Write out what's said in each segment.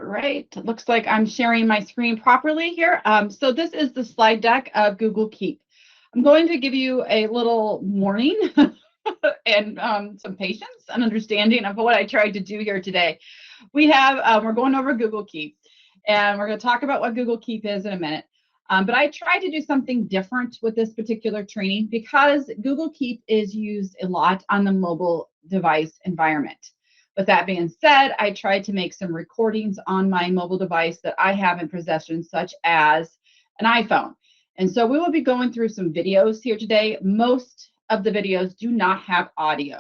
right, it looks like I'm sharing my screen properly here. So this is the slide deck of Google Keep. I'm going to give you a little warning and some patience and understanding of what I tried to do here today. We're going over Google Keep, and we're going to talk about what Google Keep is in a minute. But I tried to do something different with this particular training because Google Keep is used a lot on the mobile device environment. With that being said, I tried to make some recordings on my mobile device that I have in possession, such as an iPhone. And so we will be going through some videos here today. Most of the videos do not have audio.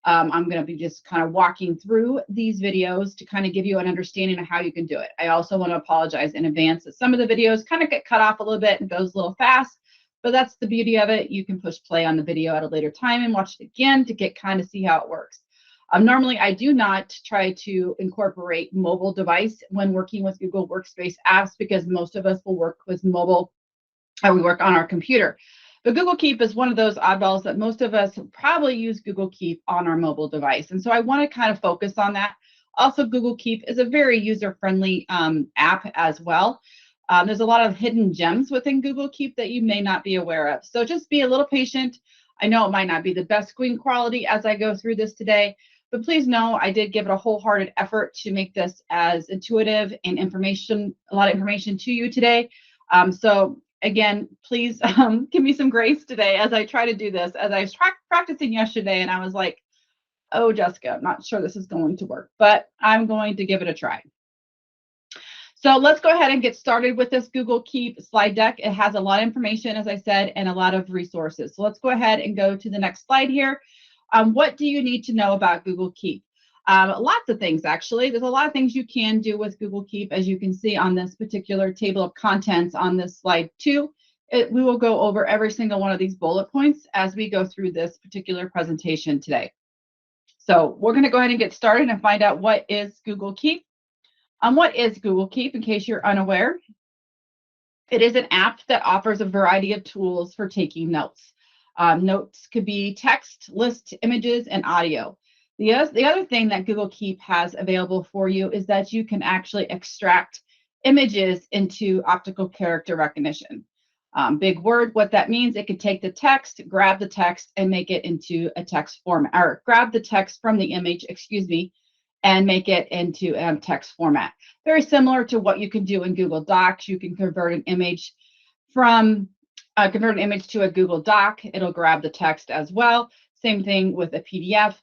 I'm going to be just kind of walking through these videos to kind of give you an understanding of how you can do it. I also want to apologize in advance that some of the videos kind of get cut off a little bit and goes a little fast, but that's the beauty of it. You can push play on the video at a later time and watch it again to get kind of see how it works. Normally, I do not try to incorporate mobile device when working with Google Workspace apps because most of us will work with mobile, or we work on our computer. But Google Keep is one of those oddballs that most of us probably use Google Keep on our mobile device. And so I want to kind of focus on that. Also, Google Keep is a very user-friendly app as well. There's a lot of hidden gems within Google Keep that you may not be aware of. So just be a little patient. I know it might not be the best screen quality as I go through this today, but please know I did give it a wholehearted effort to make this as intuitive and a lot of information to you today. So again, please give me some grace today as I try to do this. As I was practicing yesterday, and I was like, oh, Jessica, I'm not sure this is going to work, but I'm going to give it a try. So let's go ahead and get started with this Google Keep slide deck. It has a lot of information, as I said, and a lot of resources. So let's go ahead and go to the next slide here. What do you need to know about Google Keep? Lots of things, actually. There's a lot of things you can do with Google Keep, as you can see on this particular table of contents on this slide 2. We will go over every single one of these bullet points as we go through this particular presentation today. So we're going to go ahead and get started and find out what is Google Keep. What is Google Keep, in case you're unaware? It is an app that offers a variety of tools for taking notes. Notes could be text, list, images, and audio. The other thing that Google Keep has available for you is that you can actually extract images into optical character recognition. Big word, what that means, it can take the text, grab the text, and make it into a text format, or grab the text from the image, and make it into text format. Very similar to what you can do in Google Docs. You can convert an image to a Google Doc. It'll grab the text as well. Same thing with a PDF.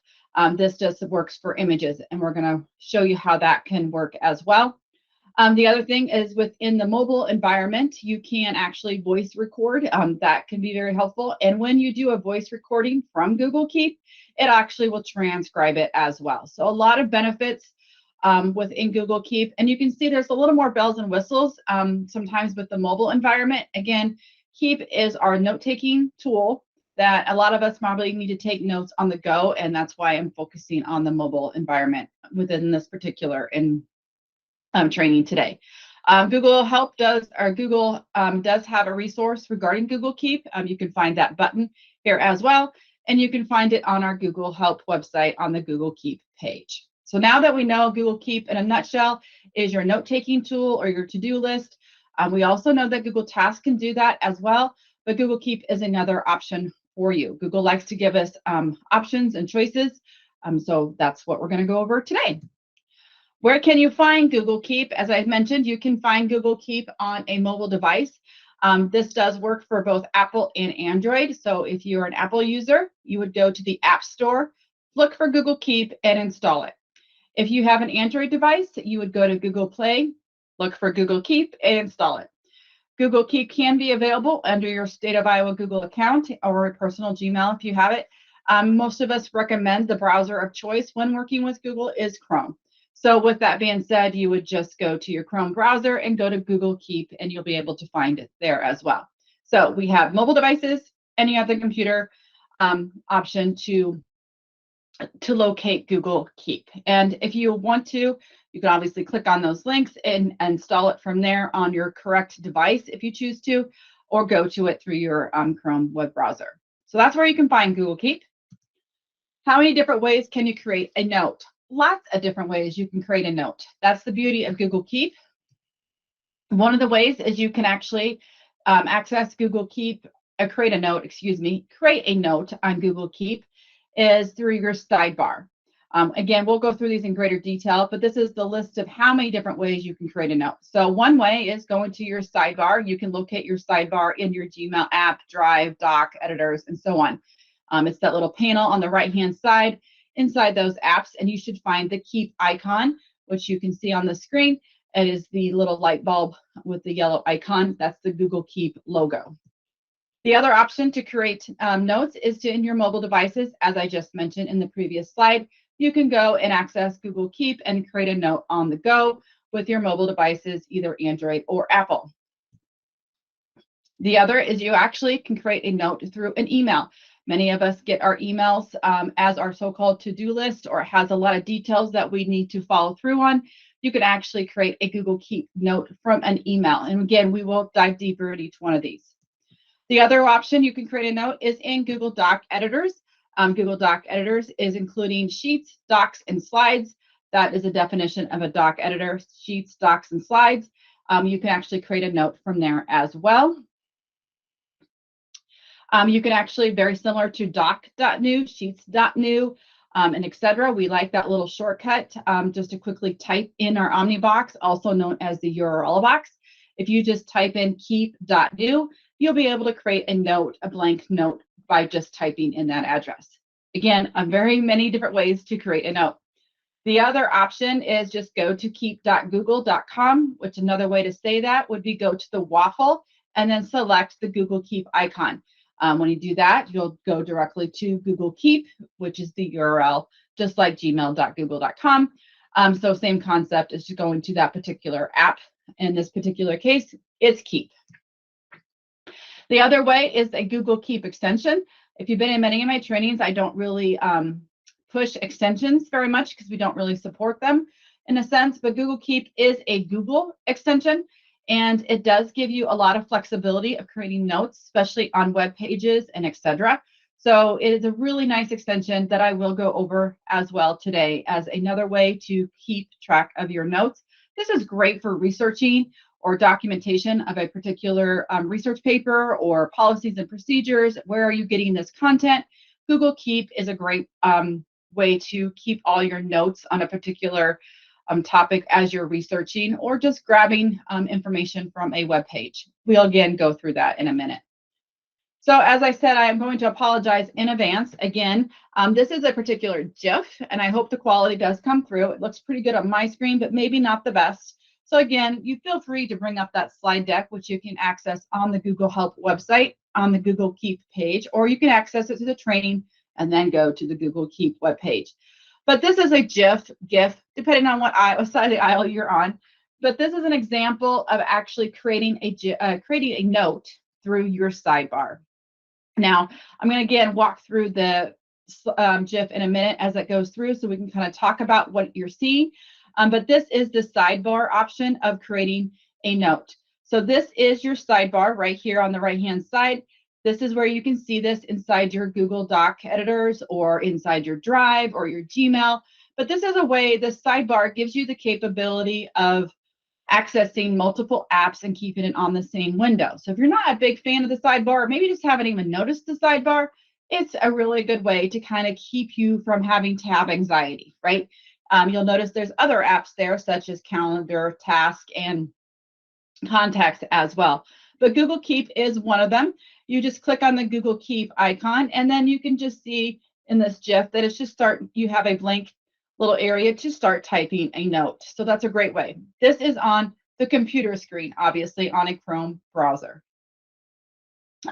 This just works for images, and we're going to show you how that can work as well. The other thing is within the mobile environment, you can actually voice record. That can be very helpful. And when you do a voice recording from Google Keep, it actually will transcribe it as well. So a lot of benefits within Google Keep. And you can see there's a little more bells and whistles sometimes with the mobile environment. Again, Keep is our note-taking tool that a lot of us probably need to take notes on the go. And that's why I'm focusing on the mobile environment within this particular training today. Google does have a resource regarding Google Keep. You can find that button here as well, and you can find it on our Google Help website on the Google Keep page. So now that we know Google Keep in a nutshell is your note-taking tool or your to-do list, we also know that Google Tasks can do that as well, but Google Keep is another option for you. Google likes to give us options and choices, so that's what we're going to go over today. Where can you find Google Keep? As I mentioned, you can find Google Keep on a mobile device. This does work for both Apple and Android. So if you're an Apple user, you would go to the App Store, look for Google Keep, and install it. If you have an Android device, you would go to Google Play, look for Google Keep, and install it. Google Keep can be available under your State of Iowa Google account or a personal Gmail if you have it. Most of us recommend the browser of choice when working with Google is Chrome. So with that being said, you would just go to your Chrome browser and go to Google Keep, and you'll be able to find it there as well. So we have mobile devices, any other computer option to locate Google Keep. And if you want to, you can obviously click on those links and install it from there on your correct device if you choose to, or go to it through your Chrome web browser. So that's where you can find Google Keep. How many different ways can you create a note? lots of different ways you can create a note. That's the beauty of Google Keep. One of the ways is you can actually access Google Keep, create a note on Google Keep is through your sidebar. Again, we'll go through these in greater detail, but this is the list of how many different ways you can create a note. So one way is going to your sidebar. You can locate your sidebar in your Gmail app, Drive, Doc, Editors, and so on. It's that little panel on the right-hand side inside those apps, and you should find the Keep icon, which you can see on the screen. It is the little light bulb with the yellow icon. That's the Google Keep logo. The other option to create notes is in your mobile devices. As I just mentioned in the previous slide, you can go and access Google Keep and create a note on the go with your mobile devices, either Android or Apple. The other is you actually can create a note through an email. Many of us get our emails as our so-called to-do list, or it has a lot of details that we need to follow through on. You can actually create a Google Keep note from an email. And again, we will dive deeper at each one of these. The other option you can create a note is in Google Doc Editors. Google Doc Editors is including Sheets, Docs, and Slides. That is a definition of a doc editor, Sheets, Docs, and Slides. You can actually create a note from there as well. You can actually, very similar to Doc.new, Sheets.new, and etc. We like that little shortcut just to quickly type in our Omnibox, also known as the URL box. If you just type in Keep.new, you'll be able to create a note, a blank note, by just typing in that address. Again, very many different ways to create a note. The other option is just go to keep.google.com, which another way to say that would be go to the waffle and then select the Google Keep icon. When you do that, you'll go directly to Google Keep, which is the URL, just like gmail.google.com. So same concept as just going to that particular app. In this particular case, it's Keep. The other way is a Google Keep extension. If you've been in many of my trainings, I don't really push extensions very much because we don't really support them in a sense, but Google Keep is a Google extension, and it does give you a lot of flexibility of creating notes, especially on web pages and etc. So it is a really nice extension that I will go over as well today as another way to keep track of your notes. This is great for researching or documentation of a particular research paper or policies and procedures. Where are you getting this content? Google Keep is a great way to keep all your notes on a particular topic as you're researching or just grabbing information from a web page. We'll again go through that in a minute. So as I said, I am going to apologize in advance. Again, this is a particular GIF, and I hope the quality does come through. It looks pretty good on my screen, but maybe not the best. So again, you feel free to bring up that slide deck, which you can access on the Google Help website, on the Google Keep page, or you can access it to the training and then go to the Google Keep webpage. But this is a GIF, depending on what side of the aisle you're on. But this is an example of actually creating a note through your sidebar. Now, I'm going to again walk through the GIF in a minute as it goes through so we can kind of talk about what you're seeing. But this is the sidebar option of creating a note. So this is your sidebar right here on the right-hand side. This is where you can see this inside your Google Doc editors or inside your Drive or your Gmail. But this is a way, the sidebar gives you the capability of accessing multiple apps and keeping it on the same window. So if you're not a big fan of the sidebar, maybe just haven't even noticed the sidebar, it's a really good way to kind of keep you from having tab anxiety, right? You'll notice there's other apps there, such as Calendar, Task, and Contacts as well. But Google Keep is one of them. You just click on the Google Keep icon, and then you can just see in this GIF that it's just you have a blank little area to start typing a note. So that's a great way. This is on the computer screen, obviously on a Chrome browser.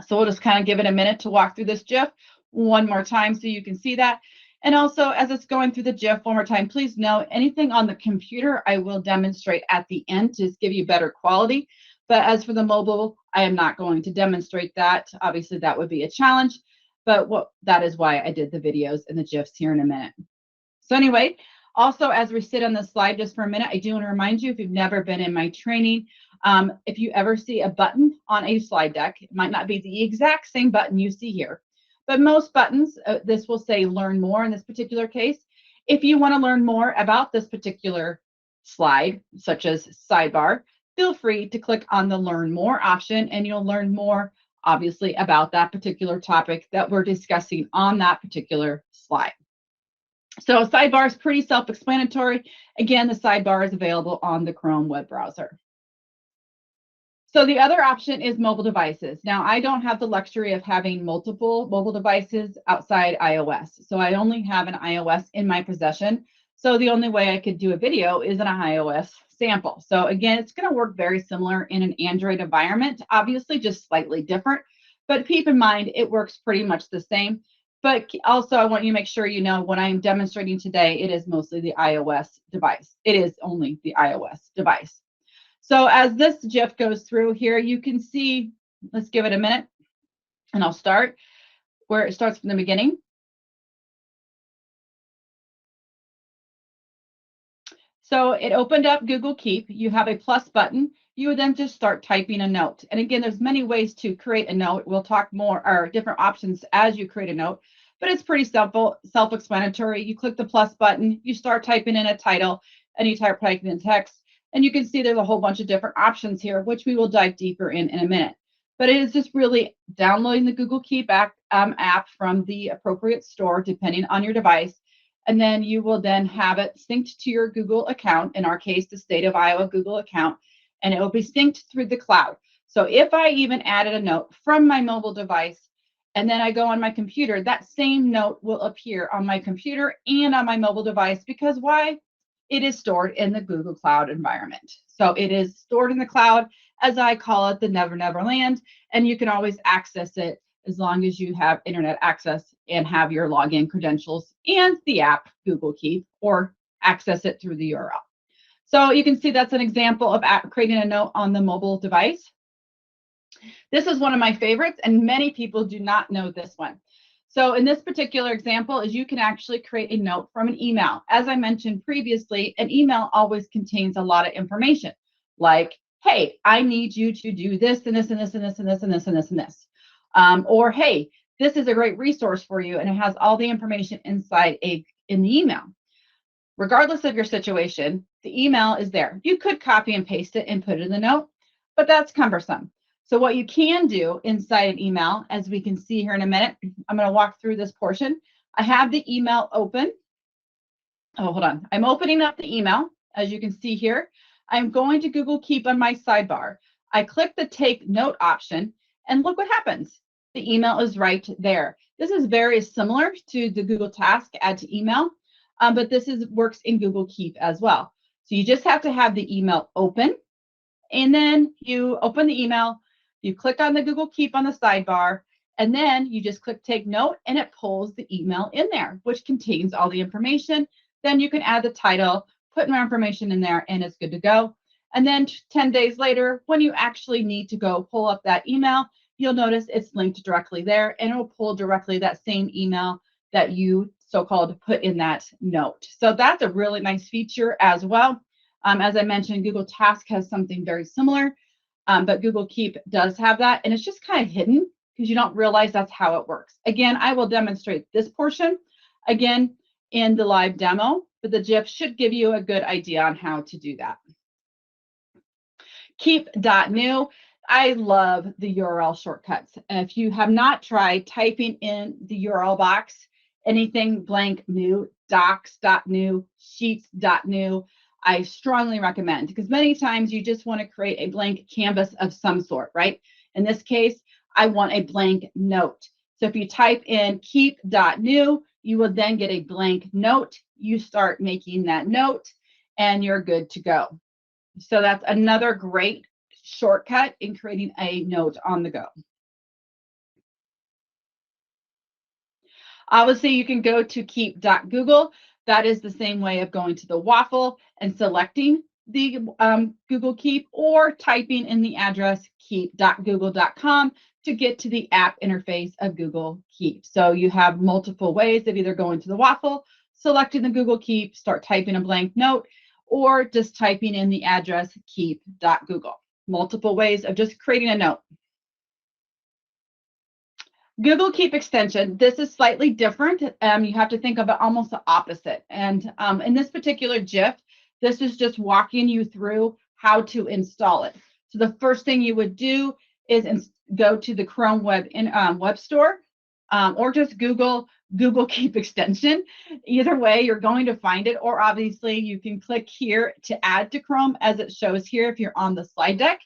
So we'll just kind of give it a minute to walk through this GIF one more time so you can see that. And also, as it's going through the GIF one more time, please note anything on the computer I will demonstrate at the end to just give you better quality. But as for the mobile, I am not going to demonstrate that. Obviously, that would be a challenge. But that is why I did the videos and the GIFs here in a minute. So anyway, also as we sit on this slide just for a minute, I do want to remind you, if you've never been in my training, if you ever see a button on a slide deck, it might not be the exact same button you see here. But most buttons, this will say learn more in this particular case. If you want to learn more about this particular slide, such as Sidebar, feel free to click on the Learn More option, and you'll learn more, obviously, about that particular topic that we're discussing on that particular slide. So Sidebar is pretty self-explanatory. Again, the sidebar is available on the Chrome web browser. So the other option is mobile devices. Now, I don't have the luxury of having multiple mobile devices outside iOS. So I only have an iOS in my possession. So the only way I could do a video is an iOS sample. So again, it's going to work very similar in an Android environment, obviously just slightly different. But keep in mind, it works pretty much the same. But also, I want you to make sure you know what I'm demonstrating today, it is mostly the iOS device. It is only the iOS device. So as this GIF goes through here, you can see, let's give it a minute, and I'll start where it starts from the beginning. So it opened up Google Keep. You have a plus button. You would then just start typing a note. And again, there's many ways to create a note. We'll talk more, or different options as you create a note, but it's pretty simple, self-explanatory. You click the plus button, you start typing in a title, and you type in text. And you can see there's a whole bunch of different options here, which we will dive deeper in a minute. But it is just really downloading the Google Keep app from the appropriate store, depending on your device. And then you will then have it synced to your Google account, in our case, the state of Iowa Google account, and it will be synced through the cloud. So if I even added a note from my mobile device, and then I go on my computer, that same note will appear on my computer and on my mobile device, because why? It is stored in the Google Cloud environment. So it is stored in the cloud, as I call it, the Never Never Land, and you can always access it as long as you have internet access and have your login credentials and the app Google Keep, or access it through the URL. So you can see that's an example of creating a note on the mobile device. This is one of my favorites, and many people do not know this one. So in this particular example is you can actually create a note from an email. As I mentioned previously, an email always contains a lot of information, like, hey, I need you to do this and this and this and this and this and this and this and this. Or, hey, this is a great resource for you, and it has all the information inside in the email. Regardless of your situation, the email is there. You could copy and paste it and put it in the note, but that's cumbersome. So what you can do inside an email, as we can see here in a minute, I'm going to walk through this portion. I have the email open. Oh, hold on. I'm opening up the email, as you can see here. I'm going to Google Keep on my sidebar. I click the Take Note option, and look what happens. The email is right there. This is very similar to the Google Task Add to Email, but this works in Google Keep as well. So you just have to have the email open, and then you open the email, you click on the Google Keep on the sidebar, and then you just click Take Note, and it pulls the email in there, which contains all the information. Then you can add the title, put more information in there, and it's good to go. And then 10 days later, when you actually need to go pull up that email, you'll notice it's linked directly there, and it will pull directly that same email that you so-called put in that note. So that's a really nice feature as well. As I mentioned, Google Task has something very similar, but Google Keep does have that, and it's just kind of hidden because you don't realize that's how it works. Again, I will demonstrate this portion again in the live demo, but the GIF should give you a good idea on how to do that. Keep.new. I love the URL shortcuts. If you have not tried typing in the URL box, anything blank new, docs.new, sheets.new, I strongly recommend, because many times you just want to create a blank canvas of some sort, right? In this case, I want a blank note. So if you type in keep.new, you will then get a blank note. You start making that note, and you're good to go. So that's another great shortcut in creating a note on the go. Obviously, you can go to keep.google. That is the same way of going to the waffle and selecting the Google Keep, or typing in the address keep.google.com to get to the app interface of Google Keep. So you have multiple ways of either going to the waffle, selecting the Google Keep, start typing a blank note, or just typing in the address keep.google. Multiple ways of just creating a note. Google Keep extension, this is slightly different. You have to think of it almost the opposite. And in this particular GIF, this is just walking you through how to install it. So the first thing you would do is go to the Chrome web store, or just Google Keep extension. Either way, you're going to find it, or obviously you can click here to add to Chrome as it shows here if you're on the slide deck.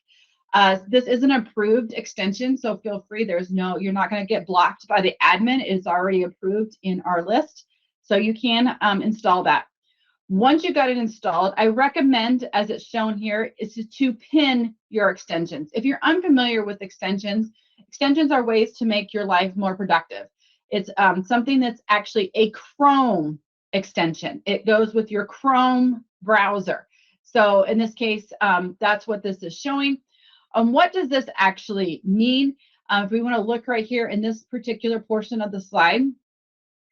This is an approved extension, so feel free. You're not going to get blocked by the admin. It's already approved in our list, so you can install that. Once you've got it installed, I recommend, as it's shown here, is to pin your extensions. If you're unfamiliar with extensions are ways to make your life more productive. It's something that's actually a Chrome extension. It goes with your Chrome browser. So in this case, that's what this is showing. What does this actually mean? If we want to look right here in this particular portion of the slide,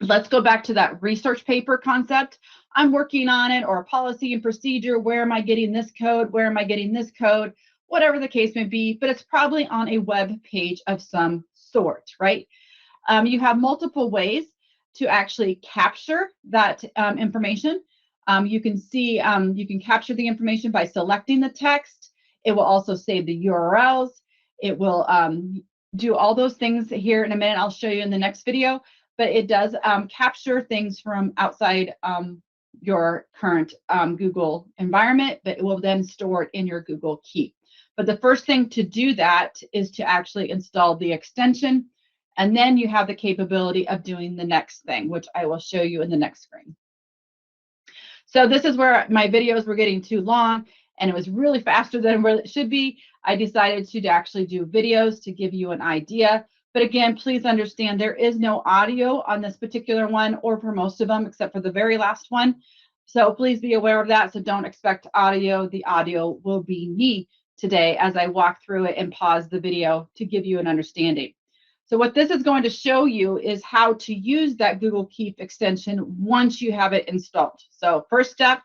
let's go back to that research paper concept. I'm working on it, or a policy and procedure. Where am I getting this code? Where am I getting this code? Whatever the case may be, but it's probably on a web page of some sort, right? You have multiple ways to actually capture that information. You can see, you can capture the information by selecting the text. It will also save the URLs. It will do all those things here in a minute. I'll show you in the next video, but it does capture things from outside your current Google environment, but it will then store it in your Google Keep. But the first thing to do that is to actually install the extension, and then you have the capability of doing the next thing, which I will show you in the next screen. So this is where my videos were getting too long, and it was really faster than where it should be. I decided to actually do videos to give you an idea. But again, please understand there is no audio on this particular one, or for most of them, except for the very last one. So please be aware of that. So don't expect audio. The audio will be me today as I walk through it and pause the video to give you an understanding. So what this is going to show you is how to use that Google Keep extension once you have it installed. So first step,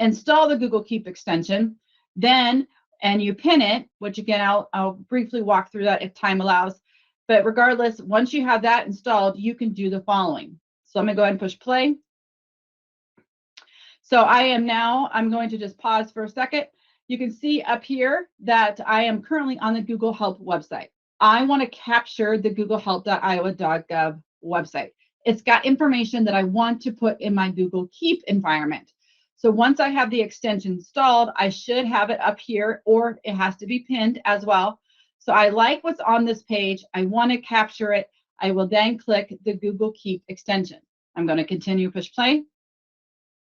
install the Google Keep extension, then, and you pin it, which again, I'll briefly walk through that if time allows. But regardless, once you have that installed, you can do the following. So I'm going to go ahead and push play. So I'm going to just pause for a second. You can see up here that I am currently on the Google Help website. I want to capture the GoogleHelp-Iowa.gov website. It's got information that I want to put in my Google Keep environment. So once I have the extension installed, I should have it up here, or it has to be pinned as well. So I like what's on this page. I want to capture it. I will then click the Google Keep extension. I'm going to continue, push play.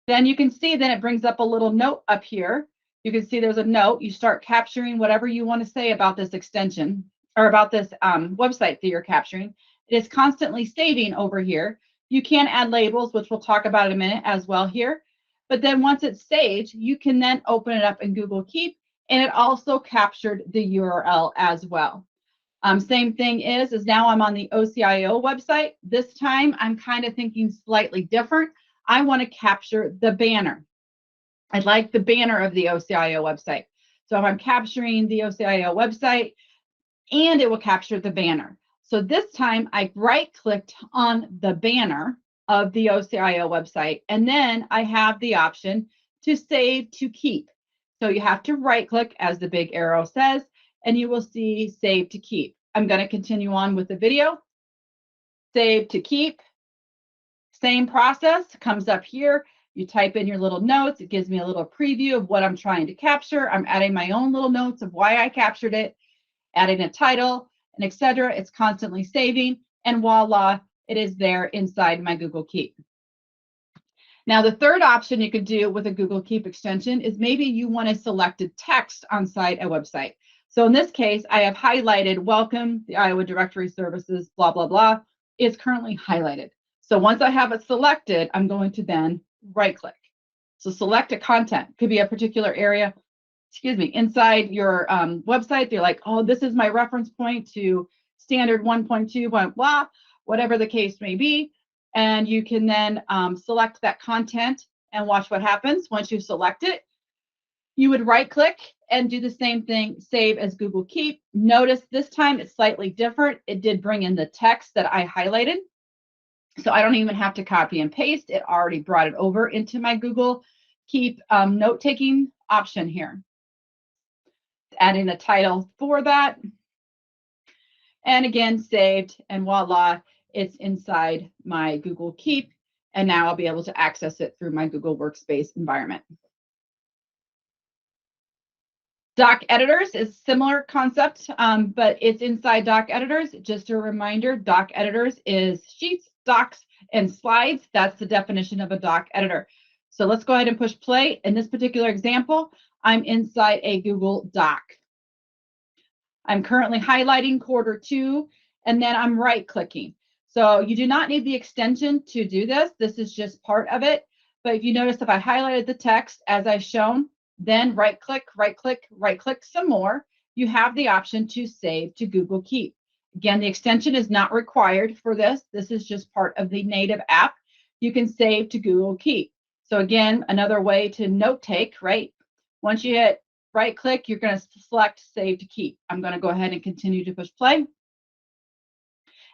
Then you can see that it brings up a little note up here. You can see there's a note. You start capturing whatever you want to say about this extension, or about this website that you're capturing. It is constantly saving over here. You can add labels, which we'll talk about in a minute as well here. But then once it's saved, you can then open it up in Google Keep, and it also captured the URL as well. Same thing is now I'm on the OCIO website. This time I'm kind of thinking slightly different. I want to capture the banner. I like the banner of the OCIO website. So if I'm capturing the OCIO website, and it will capture the banner. So this time I right-clicked on the banner of the OCIO website, and then I have the option to save to keep. So you have to right-click, as the big arrow says, and you will see save to keep. I'm going to continue on with the video. Save to keep. Same process comes up here. You type in your little notes. It gives me a little preview of what I'm trying to capture. I'm adding my own little notes of why I captured it, adding a title, and etc. It's constantly saving, and voila, it is there inside my Google Keep. Now, the third option you could do with a Google Keep extension is maybe you want to select a text on site a website. So in this case, I have highlighted welcome, the Iowa Directory Services, blah, blah, blah. It's currently highlighted. So once I have it selected, I'm going to then right-click. So select a content. Could be a particular area, inside your website. They're like, oh, this is my reference point to standard 1.2, blah, whatever the case may be. And you can then select that content and watch what happens. Once you select it, you would right-click and do the same thing, save as Google Keep. Notice this time it's slightly different. It did bring in the text that I highlighted. So I don't even have to copy and paste. It already brought it over into my Google Keep note-taking option here. Adding a title for that. And again, saved, and voila, it's inside my Google Keep. And now I'll be able to access it through my Google Workspace environment. Doc Editors is similar concept, but it's inside Doc Editors. Just a reminder, Doc Editors is sheets, docs, and slides. That's the definition of a doc editor. So let's go ahead and push play. In this particular example, I'm inside a Google Doc. I'm currently highlighting quarter 2, and then I'm right-clicking. So you do not need the extension to do this. This is just part of it. But if you notice, if I highlighted the text as I've shown, then right-click, right-click, right-click some more, you have the option to save to Google Keep. Again, the extension is not required for this. This is just part of the native app. You can save to Google Keep. So again, another way to note take, right? Once you hit right click, you're going to select save to keep. I'm going to go ahead and continue to push play.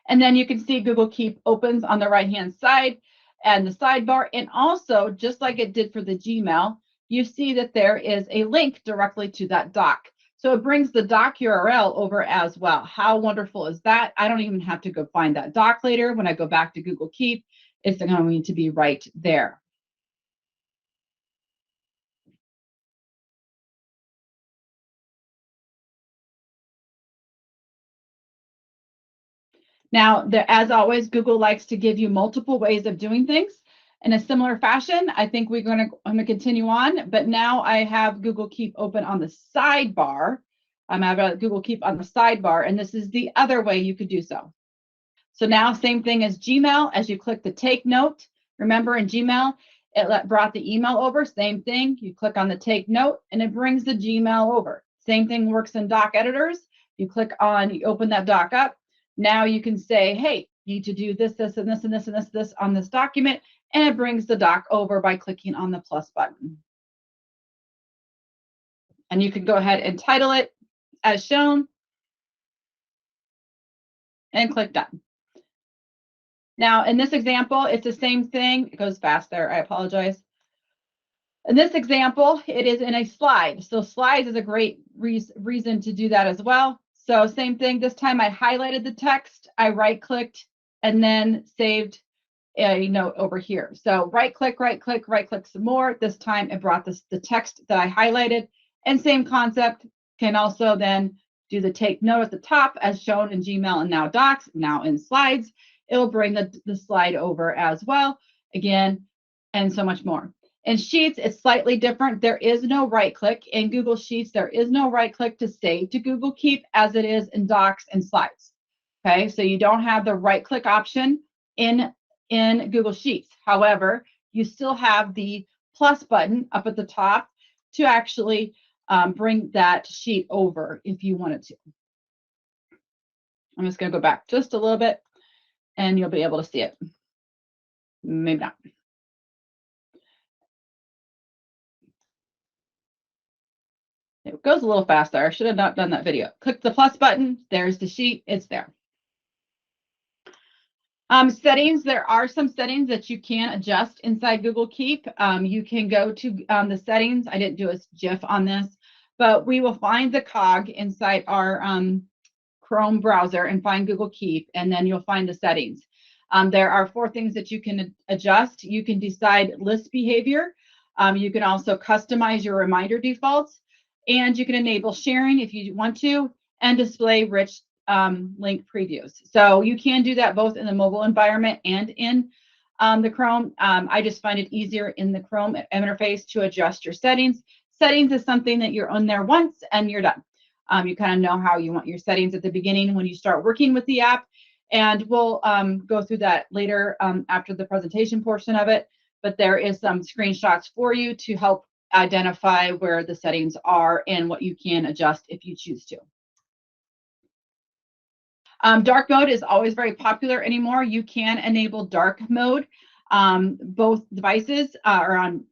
And then you can see Google Keep opens on the right-hand side and the sidebar. And also, just like it did for the Gmail, you see that there is a link directly to that doc. So it brings the doc URL over as well. How wonderful is that? I don't even have to go find that doc later. When I go back to Google Keep, it's going to be right there. Now, as always, Google likes to give you multiple ways of doing things. In a similar fashion, I think I'm going to continue on, but now I have Google Keep open on the sidebar. I have Google Keep on the sidebar, and this is the other way you could do so. So now, same thing as Gmail, as you click the take note. Remember in Gmail, it brought the email over, same thing. You click on the take note, and it brings the Gmail over. Same thing works in doc editors. You open that doc up. Now you can say, hey, you need to do this, this, and this, and this, and this on this document, and it brings the doc over by clicking on the plus button. And you can go ahead and title it as shown and click done. Now, in this example, it's the same thing. It goes fast there. I apologize. In this example, it is in a slide. So slides is a great reason to do that as well. So same thing. This time I highlighted the text, I right-clicked, and then saved a note over here. So right-click, right-click, right-click some more. This time it brought the text that I highlighted. And same concept, can also then do the take note at the top as shown in Gmail and now Docs, now in slides. It'll bring the slide over as well, again, and so much more. In Sheets, it's slightly different. There is no right-click. In Google Sheets, there is no right-click to save to Google Keep as it is in Docs and Slides. Okay, so you don't have the right-click option in Google Sheets. However, you still have the plus button up at the top to actually bring that sheet over if you wanted to. I'm just going to go back just a little bit, and you'll be able to see it. Maybe not. It goes a little faster. I should have not done that video. Click the plus button. There's the sheet. It's there. Settings. There are some settings that you can adjust inside Google Keep. You can go to the settings. I didn't do a GIF on this, but we will find the cog inside our Chrome browser and find Google Keep, and then you'll find the settings. There are 4 things that you can adjust. You can decide list behavior. You can also customize your reminder defaults, and you can enable sharing if you want to, and display rich link previews. So you can do that both in the mobile environment and in the Chrome. I just find it easier in the Chrome interface to adjust your settings. Settings is something that you're on there once and you're done. You kind of know how you want your settings at the beginning when you start working with the app. And we'll go through that later after the presentation portion of it. But there is some screenshots for you to help identify where the settings are and what you can adjust if you choose to. Dark mode is always very popular anymore. You can enable dark mode. Both devices are on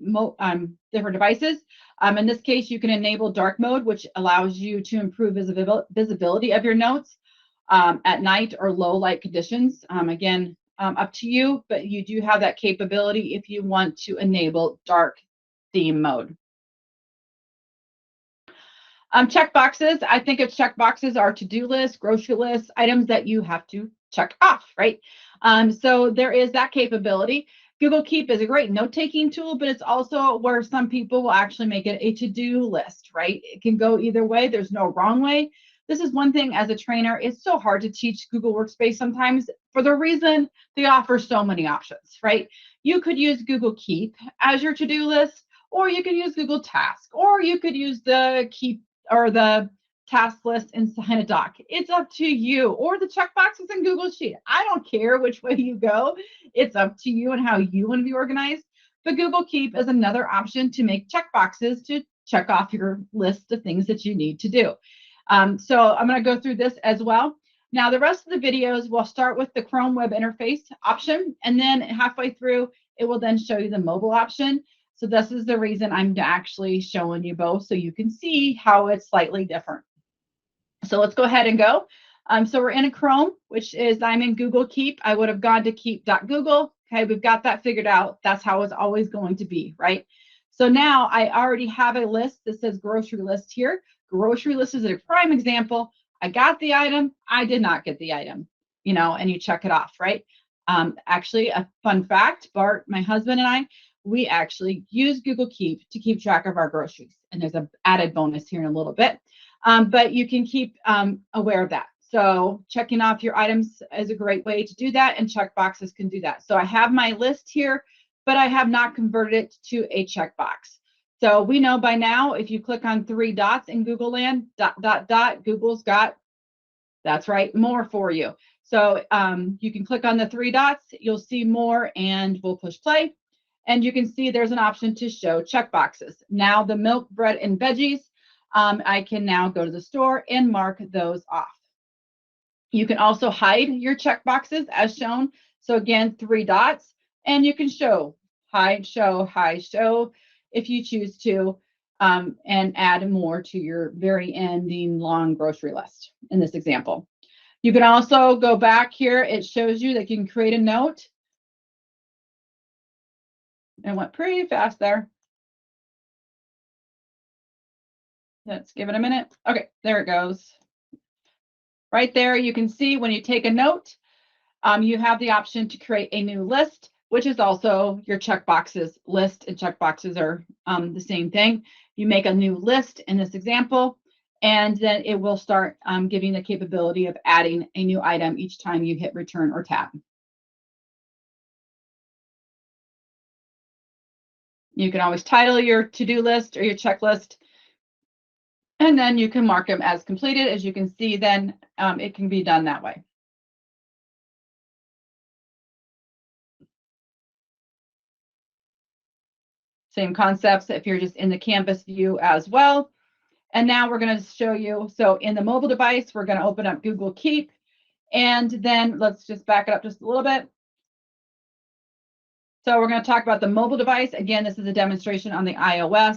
different devices. In this case, you can enable dark mode, which allows you to improve visibility of your notes at night or low light conditions. Again, up to you, but you do have that capability if you want to enable dark theme mode. Checkboxes. I think of checkboxes are to-do lists, grocery lists, items that you have to check off, right? So there is that capability. Google Keep is a great note-taking tool, but it's also where some people will actually make it a to-do list, right? It can go either way. There's no wrong way. This is one thing as a trainer, it's so hard to teach Google Workspace sometimes for the reason they offer so many options, right? You could use Google Keep as your to-do list, or you could use Google Task, or you could use the Keep or the task list inside a doc. It's up to you, or the checkboxes in Google Sheet. I don't care which way you go. It's up to you and how you want to be organized. But Google Keep is another option to make checkboxes to check off your list of things that you need to do. So I'm going to go through this as well. Now, the rest of the videos will start with the Chrome web interface option, and then halfway through, it will then show you the mobile option. So this is the reason I'm actually showing you both, so you can see how it's slightly different. So let's go ahead and go. So we're in a Chrome, which is I'm in Google Keep. I would have gone to keep.google. Okay, we've got that figured out. That's how it's always going to be, right? So now I already have a list that says grocery list here. Grocery list is a prime example. I got the item. I did not get the item, you know, and you check it off, right? Actually, a fun fact, Bart, my husband, and I, we actually use Google Keep to keep track of our groceries. And there's an added bonus here in a little bit. But you can keep aware of that. So checking off your items is a great way to do that, and checkboxes can do that. So I have my list here, but I have not converted it to a checkbox. So we know by now, if you click on 3 dots in Google Land, ... Google's got, that's right, more for you. So you can click on the 3 dots, you'll see more, and we'll push play. And you can see there's an option to show checkboxes. Now the milk, bread, and veggies, I can now go to the store and mark those off. You can also hide your checkboxes as shown. So again, 3 dots, and you can show, hide, show if you choose to, and add more to your very ending long grocery list in this example. You can also go back here. It shows you that you can create a note. It went pretty fast there. Let's give it a minute. Okay, there it goes. Right there, you can see when you take a note, you have the option to create a new list, which is also your checkboxes list, and checkboxes are the same thing. You make a new list in this example, and then it will start giving the capability of adding a new item each time you hit return or tab. You can always title your to-do list or your checklist, and then you can mark them as completed. As you can see, then it can be done that way. Same concepts if you're just in the canvas view as well. And now we're going to show you, so in the mobile device, we're going to open up Google Keep, and then let's just back it up just a little bit. So we're going to talk about the mobile device. Again, this is a demonstration on the iOS.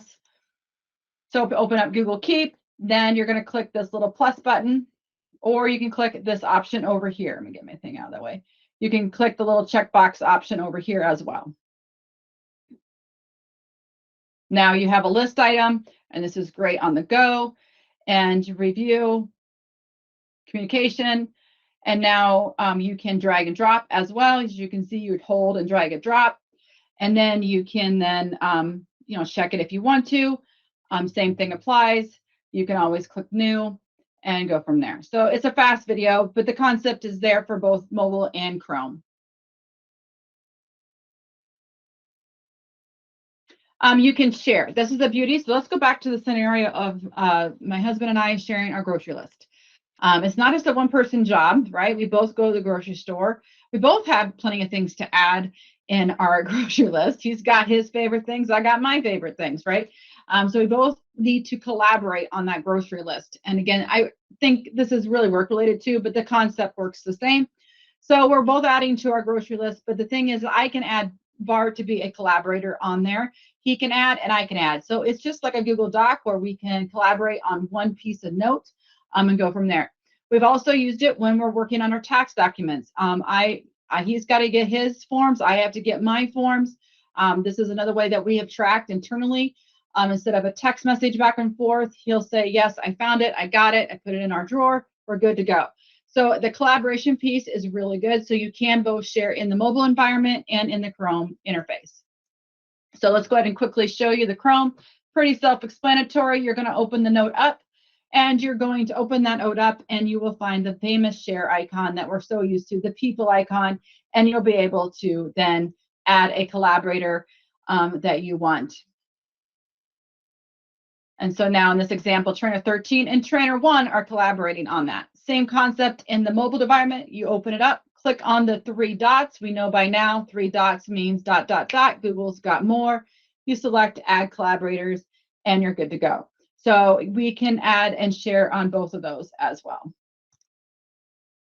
So if you open up Google Keep, then you're going to click this little plus button, or you can click this option over here. Let me get my thing out of the way. You can click the little checkbox option over here as well. Now you have a list item, and this is great on the go, and review, communication, and now you can drag and drop as well. As you can see, you would hold and drag and drop, and then you can then you know, check it if you want to. Same thing applies. You can always click new and go from there. So it's a fast video, but the concept is there for both mobile and Chrome. You can share. This is the beauty. So let's go back to the scenario of my husband and I sharing our grocery list. It's not just a one-person job, right? We both go to the grocery store. We both have plenty of things to add in our grocery list. He's got his favorite things. I got my favorite things, right? So we both need to collaborate on that grocery list. And again, I think this is really work-related too, but the concept works the same. So we're both adding to our grocery list, but the thing is I can add Bart to be a collaborator on there. He can add and I can add. So it's just like a Google Doc where we can collaborate on one piece of note and go from there. We've also used it when we're working on our tax documents. He's got to get his forms. I have to get my forms. This is another way that we have tracked internally. Instead of a text message back and forth, he'll say, yes, I found it. I got it. I put it in our drawer. We're good to go. So the collaboration piece is really good. So you can both share in the mobile environment and in the Chrome interface. So let's go ahead and quickly show you the Chrome. Pretty self-explanatory. You're going to open the note up and you're going to open that note up and you will find the famous share icon that we're so used to, the people icon, and you'll be able to then add a collaborator that you want. And so now in this example, trainer 13 and trainer 1 are collaborating on that. Same concept in the mobile environment. You open it up, click on the 3 dots. We know by now 3 dots means ... Google's got more. You select add collaborators and you're good to go. So we can add and share on both of those as well.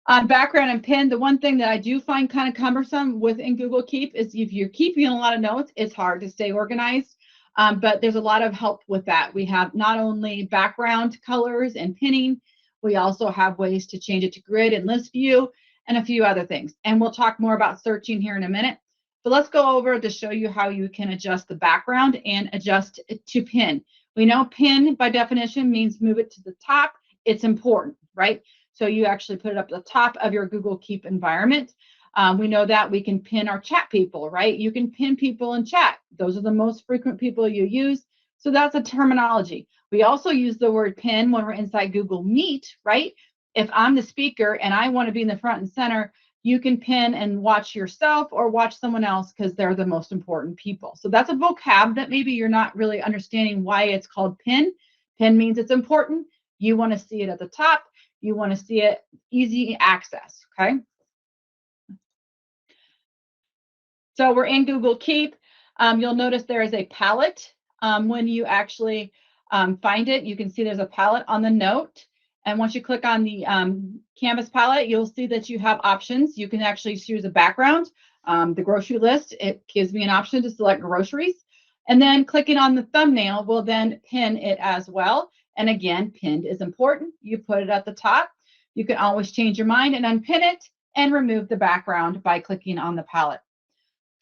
On background and pin, the one thing that I do find kind of cumbersome within Google Keep is if you're keeping a lot of notes, it's hard to stay organized. But there's a lot of help with that. We have not only background colors and pinning, we also have ways to change it to grid and list view and a few other things. And we'll talk more about searching here in a minute. But let's go over to show you how you can adjust the background and adjust it to pin. We know pin by definition means move it to the top. It's important, right? So you actually put it up at the top of your Google Keep environment. We know that we can pin our chat people, right? You can pin people in chat. Those are the most frequent people you use. So that's a terminology. We also use the word pin when we're inside Google Meet, right? If I'm the speaker and I want to be in the front and center, you can pin and watch yourself or watch someone else because they're the most important people. So that's a vocab that maybe you're not really understanding why it's called pin. Pin means it's important. You want to see it at the top. You want to see it easy access, okay? So we're in Google Keep. You'll notice there is a palette. When you actually find it, you can see there's a palette on the note. And once you click on the Canvas palette, you'll see that you have options. You can actually choose a background. The grocery list, it gives me an option to select groceries. And then clicking on the thumbnail will then pin it as well. And again, pinned is important. You put it at the top. You can always change your mind and unpin it and remove the background by clicking on the palette.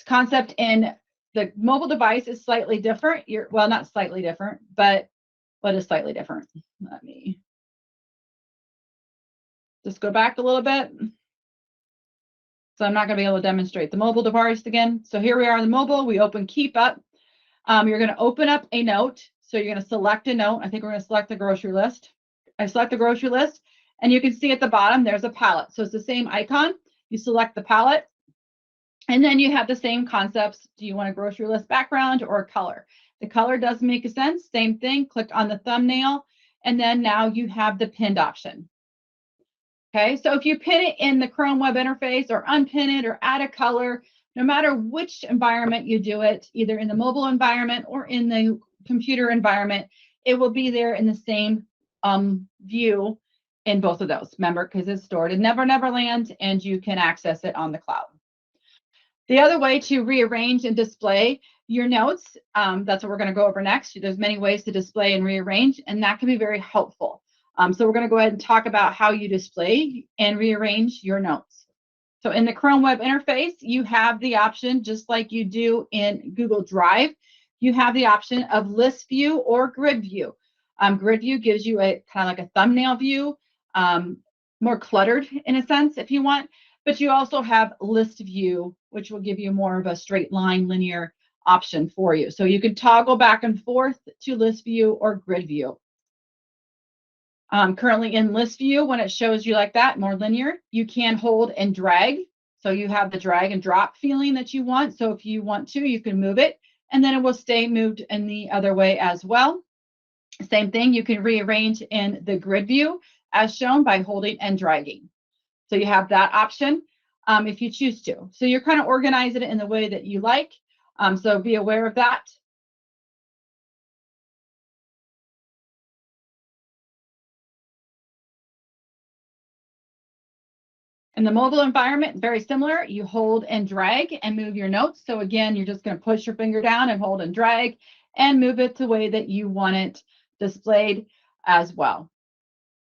Concept in the mobile device is slightly different. Well, not slightly different, but what is slightly different? Let me just go back a little bit. So I'm not going to be able to demonstrate the mobile device again. So here we are on the mobile. We open Keep Up. You're going to open up a note. So you're going to select a note. I think we're going to select the grocery list. I select the grocery list, and you can see at the bottom there's a palette. So it's the same icon. You select the palette. And then you have the same concepts. Do you want a grocery list background or a color? The color does make sense. Same thing. Click on the thumbnail. And then now you have the pinned option. Okay, so if you pin it in the Chrome web interface or unpin it or add a color, no matter which environment you do it, either in the mobile environment or in the computer environment, it will be there in the same view in both of those. Remember, because it's stored in Never Never Land and you can access it on the cloud. The other way to rearrange and display your notes, that's what we're going to go over next. There's many ways to display and rearrange, and that can be very helpful. So we're going to go ahead and talk about how you display and rearrange your notes. So in the Chrome web interface, you have the option, just like you do in Google Drive, you have the option of list view or grid view. Grid view gives you a kind of like a thumbnail view, more cluttered in a sense if you want. But you also have list view, which will give you more of a straight line linear option for you. So you can toggle back and forth to list view or grid view. Currently in list view, when it shows you like that, more linear, you can hold and drag. So you have the drag and drop feeling that you want. So if you want to, you can move it and then it will stay moved in the other way as well. Same thing, you can rearrange in the grid view as shown by holding and dragging. So you have that option if you choose to. So you're kind of organizing it in the way that you like. So be aware of that. In the mobile environment, very similar. You hold and drag and move your notes. So again, you're just going to push your finger down and hold and drag and move it the way that you want it displayed as well.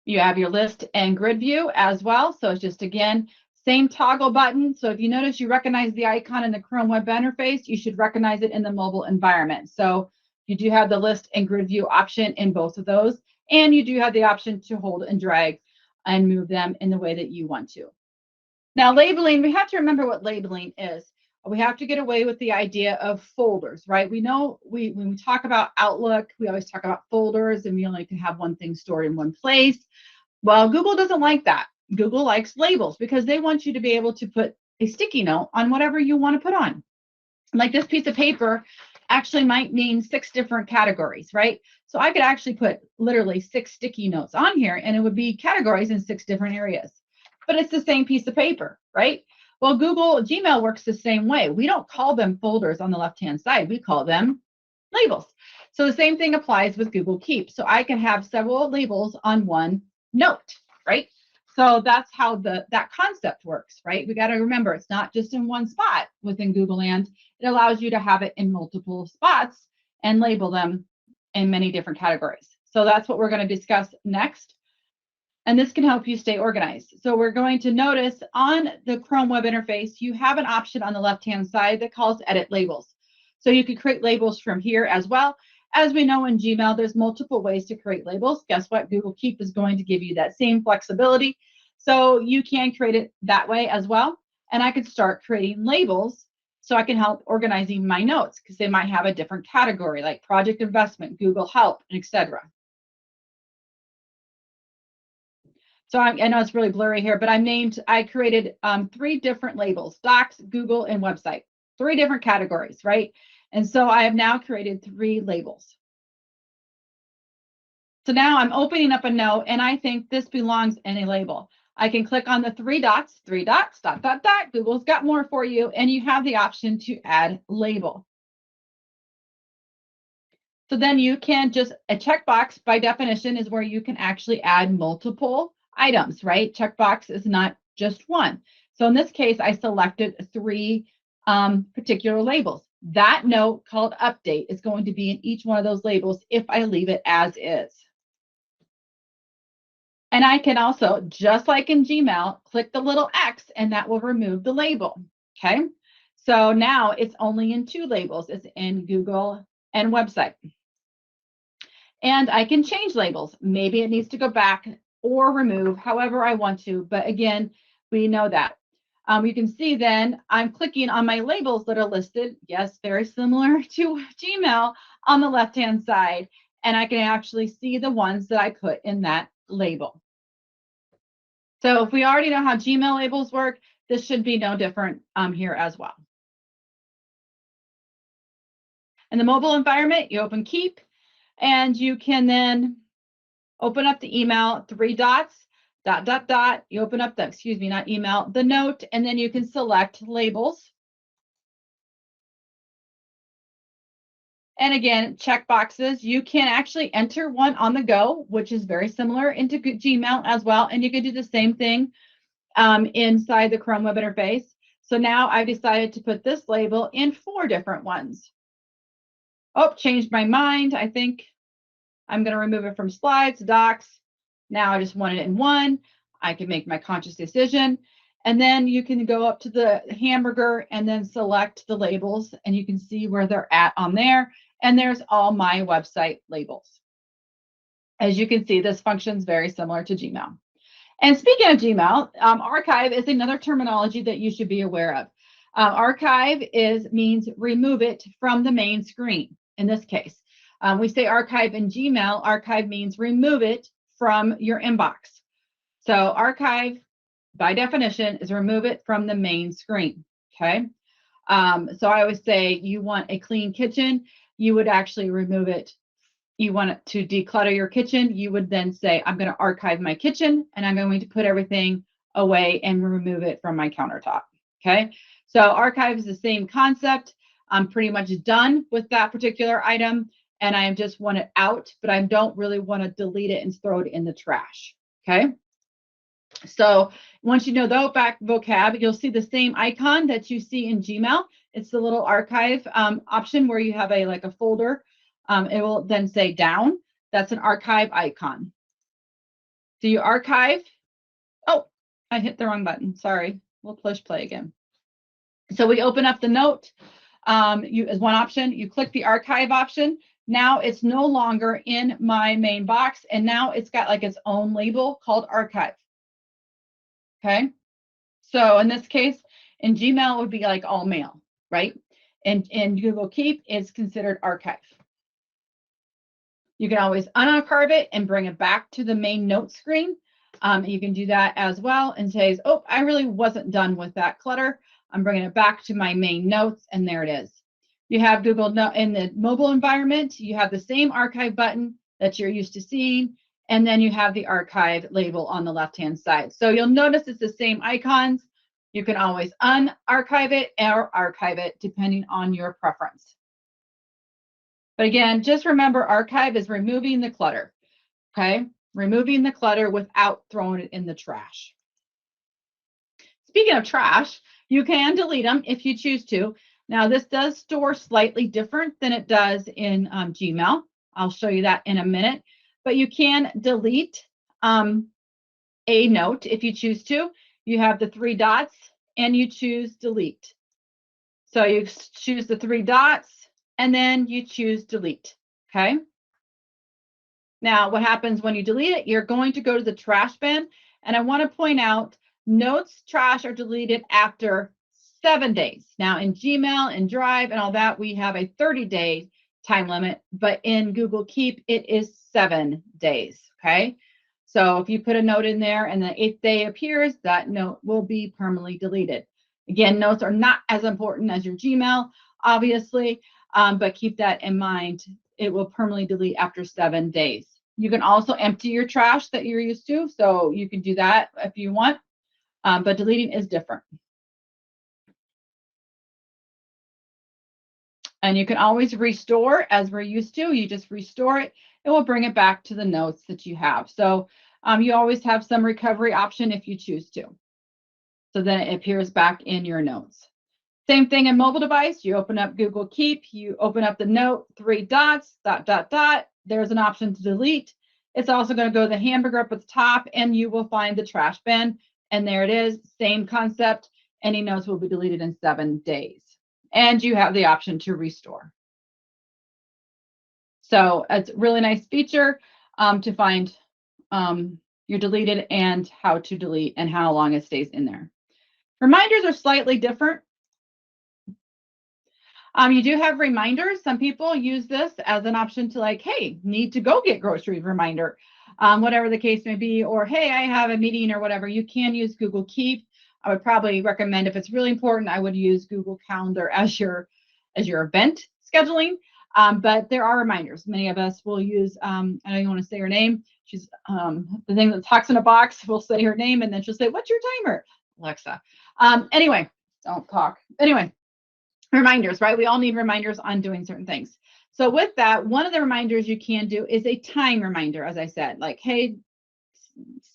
You have your list and grid view as well. So it's just, again, same toggle button. So if you notice you recognize the icon in the Chrome web interface, you should recognize it in the mobile environment. So you do have the list and grid view option in both of those. And you do have the option to hold and drag and move them in the way that you want to. Now, labeling, we have to remember what labeling is. We have to get away with the idea of folders, right? We know when we talk about Outlook, we always talk about folders and we only can have one thing stored in one place. Well, Google doesn't like that. Google likes labels because they want you to be able to put a sticky note on whatever you want to put on. Like this piece of paper actually might mean 6 different categories, right? So I could actually put literally 6 sticky notes on here and it would be categories in 6 different areas. But it's the same piece of paper, right? Well, Gmail works the same way. We don't call them folders on the left-hand side. We call them labels. So the same thing applies with Google Keep. So I can have several labels on one note, right? So that's how that concept works, right? We got to remember it's not just in one spot within Google Land. It allows you to have it in multiple spots and label them in many different categories. So that's what we're going to discuss next. And this can help you stay organized. So we're going to notice on the Chrome web interface, you have an option on the left-hand side that calls Edit Labels. So you can create labels from here as well. As we know in Gmail, there's multiple ways to create labels. Guess what? Google Keep is going to give you that same flexibility. So you can create it that way as well. And I could start creating labels so I can help organizing my notes because they might have a different category like project investment, Google Help, etc. So I know it's really blurry here, but I created 3 different labels: Docs, Google, and website. 3 different categories, right? And so I have now created 3 labels. So now I'm opening up a note, and I think this belongs in a label. I can click on the 3 dots, dot, dot, dot. Google's got more for you, and you have the option to add label. So then you can just, a checkbox by definition is where you can actually add multiple items, right? Checkbox is not just one. So in this case, I selected 3 particular labels. That note called update is going to be in each one of those labels if I leave it as is. And I can also, just like in Gmail, click the little X and that will remove the label, okay? So now it's only in 2 labels. It's in Google and website. And I can change labels. Maybe it needs to go back or remove, however I want to. But again, we know that. You can see then I'm clicking on my labels that are listed. Yes, very similar to Gmail on the left-hand side. And I can actually see the ones that I put in that label. So if we already know how Gmail labels work, this should be no different here as well. In the mobile environment, you open Keep. And you can then open up the email, 3 dots, dot, dot, dot. You open up the, excuse me, not email, the note, and then you can select labels. And again, checkboxes. You can actually enter one on the go, which is very similar into Gmail as well. And you can do the same thing inside the Chrome web interface. So now I've decided to put this label in 4 different ones. Oh, changed my mind. I think I'm going to remove it from slides, docs. Now I just want it in 1. I can make my conscious decision. And then you can go up to the hamburger and then select the labels and you can see where they're at on there. And there's all my website labels. As you can see, this functions very similar to Gmail. And speaking of Gmail, archive is another terminology that you should be aware of. Archive means remove it from the main screen in this case. We say archive in Gmail. Archive means remove it from your inbox. So archive, by definition, is remove it from the main screen, okay? So I always say you want a clean kitchen. You would actually remove it. You want it to declutter your kitchen. You would then say, I'm going to archive my kitchen, and I'm going to put everything away and remove it from my countertop, okay? So archive is the same concept. I'm pretty much done with that particular item. And I just want it out, but I don't really want to delete it and throw it in the trash, okay? So once you know the vocab, you'll see the same icon that you see in Gmail. It's the little archive option where you have like a folder. It will then say down. That's an archive icon. Do you archive? Oh, I hit the wrong button. Sorry. We'll push play again. So we open up the note. As one option, you click the archive option. Now it's no longer in my main box, and now it's got like its own label called archive. Okay. So in this case, in Gmail, it would be like all mail, right? And in Google Keep, it's considered archive. You can always unarchive it and bring it back to the main note screen. You can do that as well and say, oh, I really wasn't done with that clutter. I'm bringing it back to my main notes, and there it is. You have Google in the mobile environment. You have the same archive button that you're used to seeing, and then you have the archive label on the left-hand side. So you'll notice it's the same icons. You can always unarchive it or archive it depending on your preference. But again, just remember archive is removing the clutter, okay? Removing the clutter without throwing it in the trash. Speaking of trash, you can delete them if you choose to. Now, this does store slightly different than it does in Gmail. I'll show you that in a minute. But you can delete a note if you choose to. You have the 3 dots and you choose delete. So you choose the 3 dots and then you choose delete, okay? Now, what happens when you delete it? You're going to go to the trash bin. And I want to point out, notes, trash are deleted after 7 days. Now, in Gmail and Drive and all that, we have a 30-day time limit. But in Google Keep, it is 7 days, okay? So if you put a note in there and the 8th day appears, that note will be permanently deleted. Again, notes are not as important as your Gmail, obviously, but keep that in mind. It will permanently delete after 7 days. You can also empty your trash that you're used to, so you can do that if you want, but deleting is different. And you can always restore as we're used to. You just restore it. It will bring it back to the notes that you have. So you always have some recovery option if you choose to. So then it appears back in your notes. Same thing in mobile device. You open up Google Keep. You open up the note, 3 dots, ... There's an option to delete. It's also going to go to the hamburger up at the top, and you will find the trash bin. And there it is. Same concept. Any notes will be deleted in 7 days. And you have the option to restore. So it's a really nice feature to find your deleted and how to delete and how long it stays in there. Reminders are slightly different. You do have reminders. Some people use this as an option to like, hey, need to go get groceries reminder, whatever the case may be, or hey, I have a meeting or whatever. You can use Google Keep. I would probably recommend if it's really important, I would use Google Calendar as your event scheduling. But there are reminders. Many of us will use, I don't even want to say her name. She's the thing that talks in a box. We'll say her name and then she'll say, what's your timer? Alexa. Anyway, don't talk. Anyway. Reminders, right? We all need reminders on doing certain things. So with that, one of the reminders you can do is a time reminder, as I said, like, hey,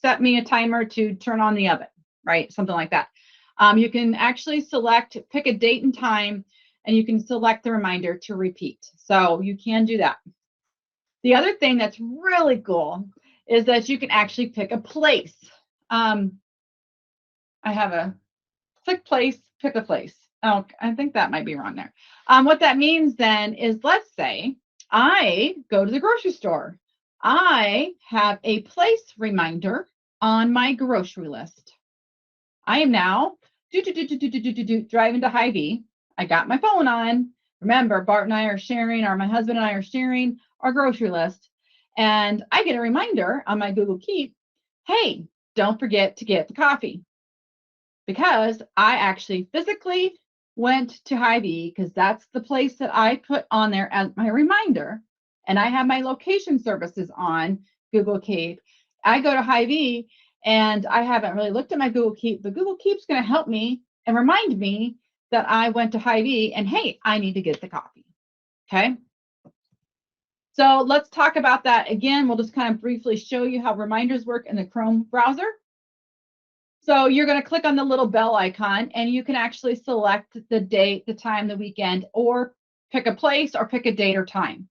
set me a timer to turn on the oven, right? Something like that. You can actually pick a date and time, and you can select the reminder to repeat. So you can do that. The other thing that's really cool is that you can actually pick a place. I have a click place, pick a place. Oh, I think that might be wrong there. What that means then is, let's say I go to the grocery store. I have a place reminder on my grocery list. I am now driving to Hy-Vee. I got my phone on. Remember, Bart and I are sharing, or my husband and I are sharing our grocery list. And I get a reminder on my Google Keep, hey, don't forget to get the coffee. Because I actually physically went to Hy-Vee, because that's the place that I put on there as my reminder. And I have my location services on Google Keep. I go to Hy-Vee and I haven't really looked at my Google Keep, but Google Keep's going to help me and remind me that I went to Hy-Vee and hey, I need to get the coffee. Okay. So let's talk about that again. We'll just kind of briefly show you how reminders work in the Chrome browser. So you're going to click on the little bell icon, and you can actually select the date, the time, the weekend, or pick a place or pick a date or time.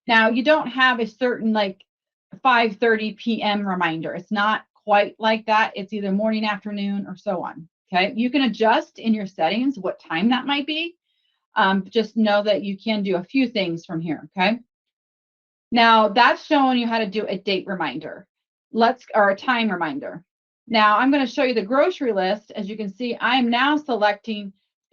Now, you don't have a certain like 5:30 p.m. reminder. It's not quite like that. It's either morning, afternoon, or so on. Okay. You can adjust in your settings what time that might be. Just know that you can do a few things from here. Okay. Now that's showing you how to do a date reminder. Or a time reminder. Now I'm going to show you the grocery list. As you can see, I'm now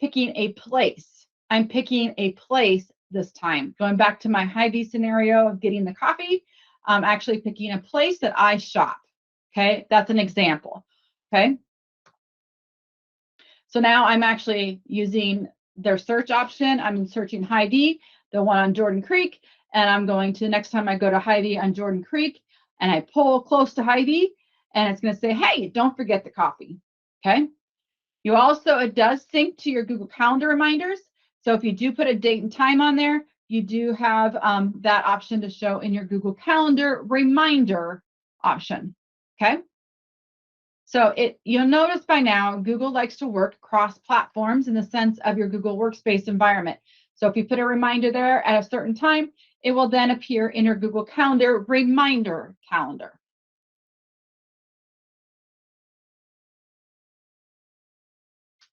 picking a place. I'm picking a place this time. Going back to my Hy-Vee scenario of getting the coffee, I'm actually picking a place that I shop. Okay, that's an example. Okay. So now I'm actually using their search option. I'm searching Hy-Vee, the one on Jordan Creek, and I'm going to, next time I go to Hy-Vee on Jordan Creek, and I pull close to Hy-Vee, and it's going to say, hey, don't forget the coffee. Okay. You also, it does sync to your Google Calendar reminders. So if you do put a date and time on there, you do have that option to show in your Google Calendar reminder option. Okay. So you'll notice by now, Google likes to work across platforms in the sense of your Google Workspace environment. So if you put a reminder there at a certain time, it will then appear in your Google Calendar reminder calendar.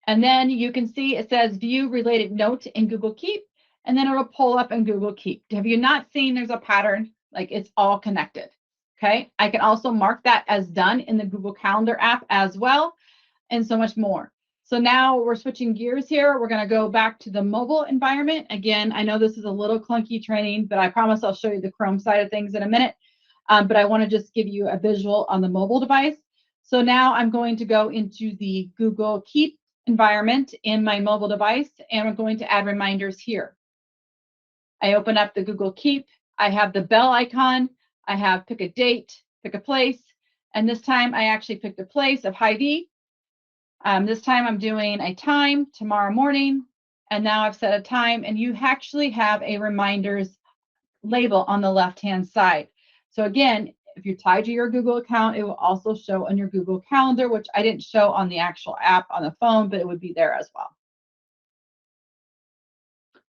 And then you can see it says view related note in Google Keep, and then it'll pull up in Google Keep. Have you not seen there's a pattern? Like it's all connected. Okay. I can also mark that as done in the Google Calendar app as well, and so much more. So now we're switching gears here. We're going to go back to the mobile environment. Again, I know this is a little clunky training, but I promise I'll show you the Chrome side of things in a minute. But I want to just give you a visual on the mobile device. So now I'm going to go into the Google Keep environment in my mobile device, and I'm going to add reminders here. I open up the Google Keep. I have the bell icon. I have pick a date, pick a place. And this time I actually picked a place of Hy-Vee. This time I'm doing a time tomorrow morning, and now I've set a time, and you actually have a reminders label on the left-hand side. So again, if you're tied to your Google account, it will also show on your Google Calendar, which I didn't show on the actual app on the phone, but it would be there as well.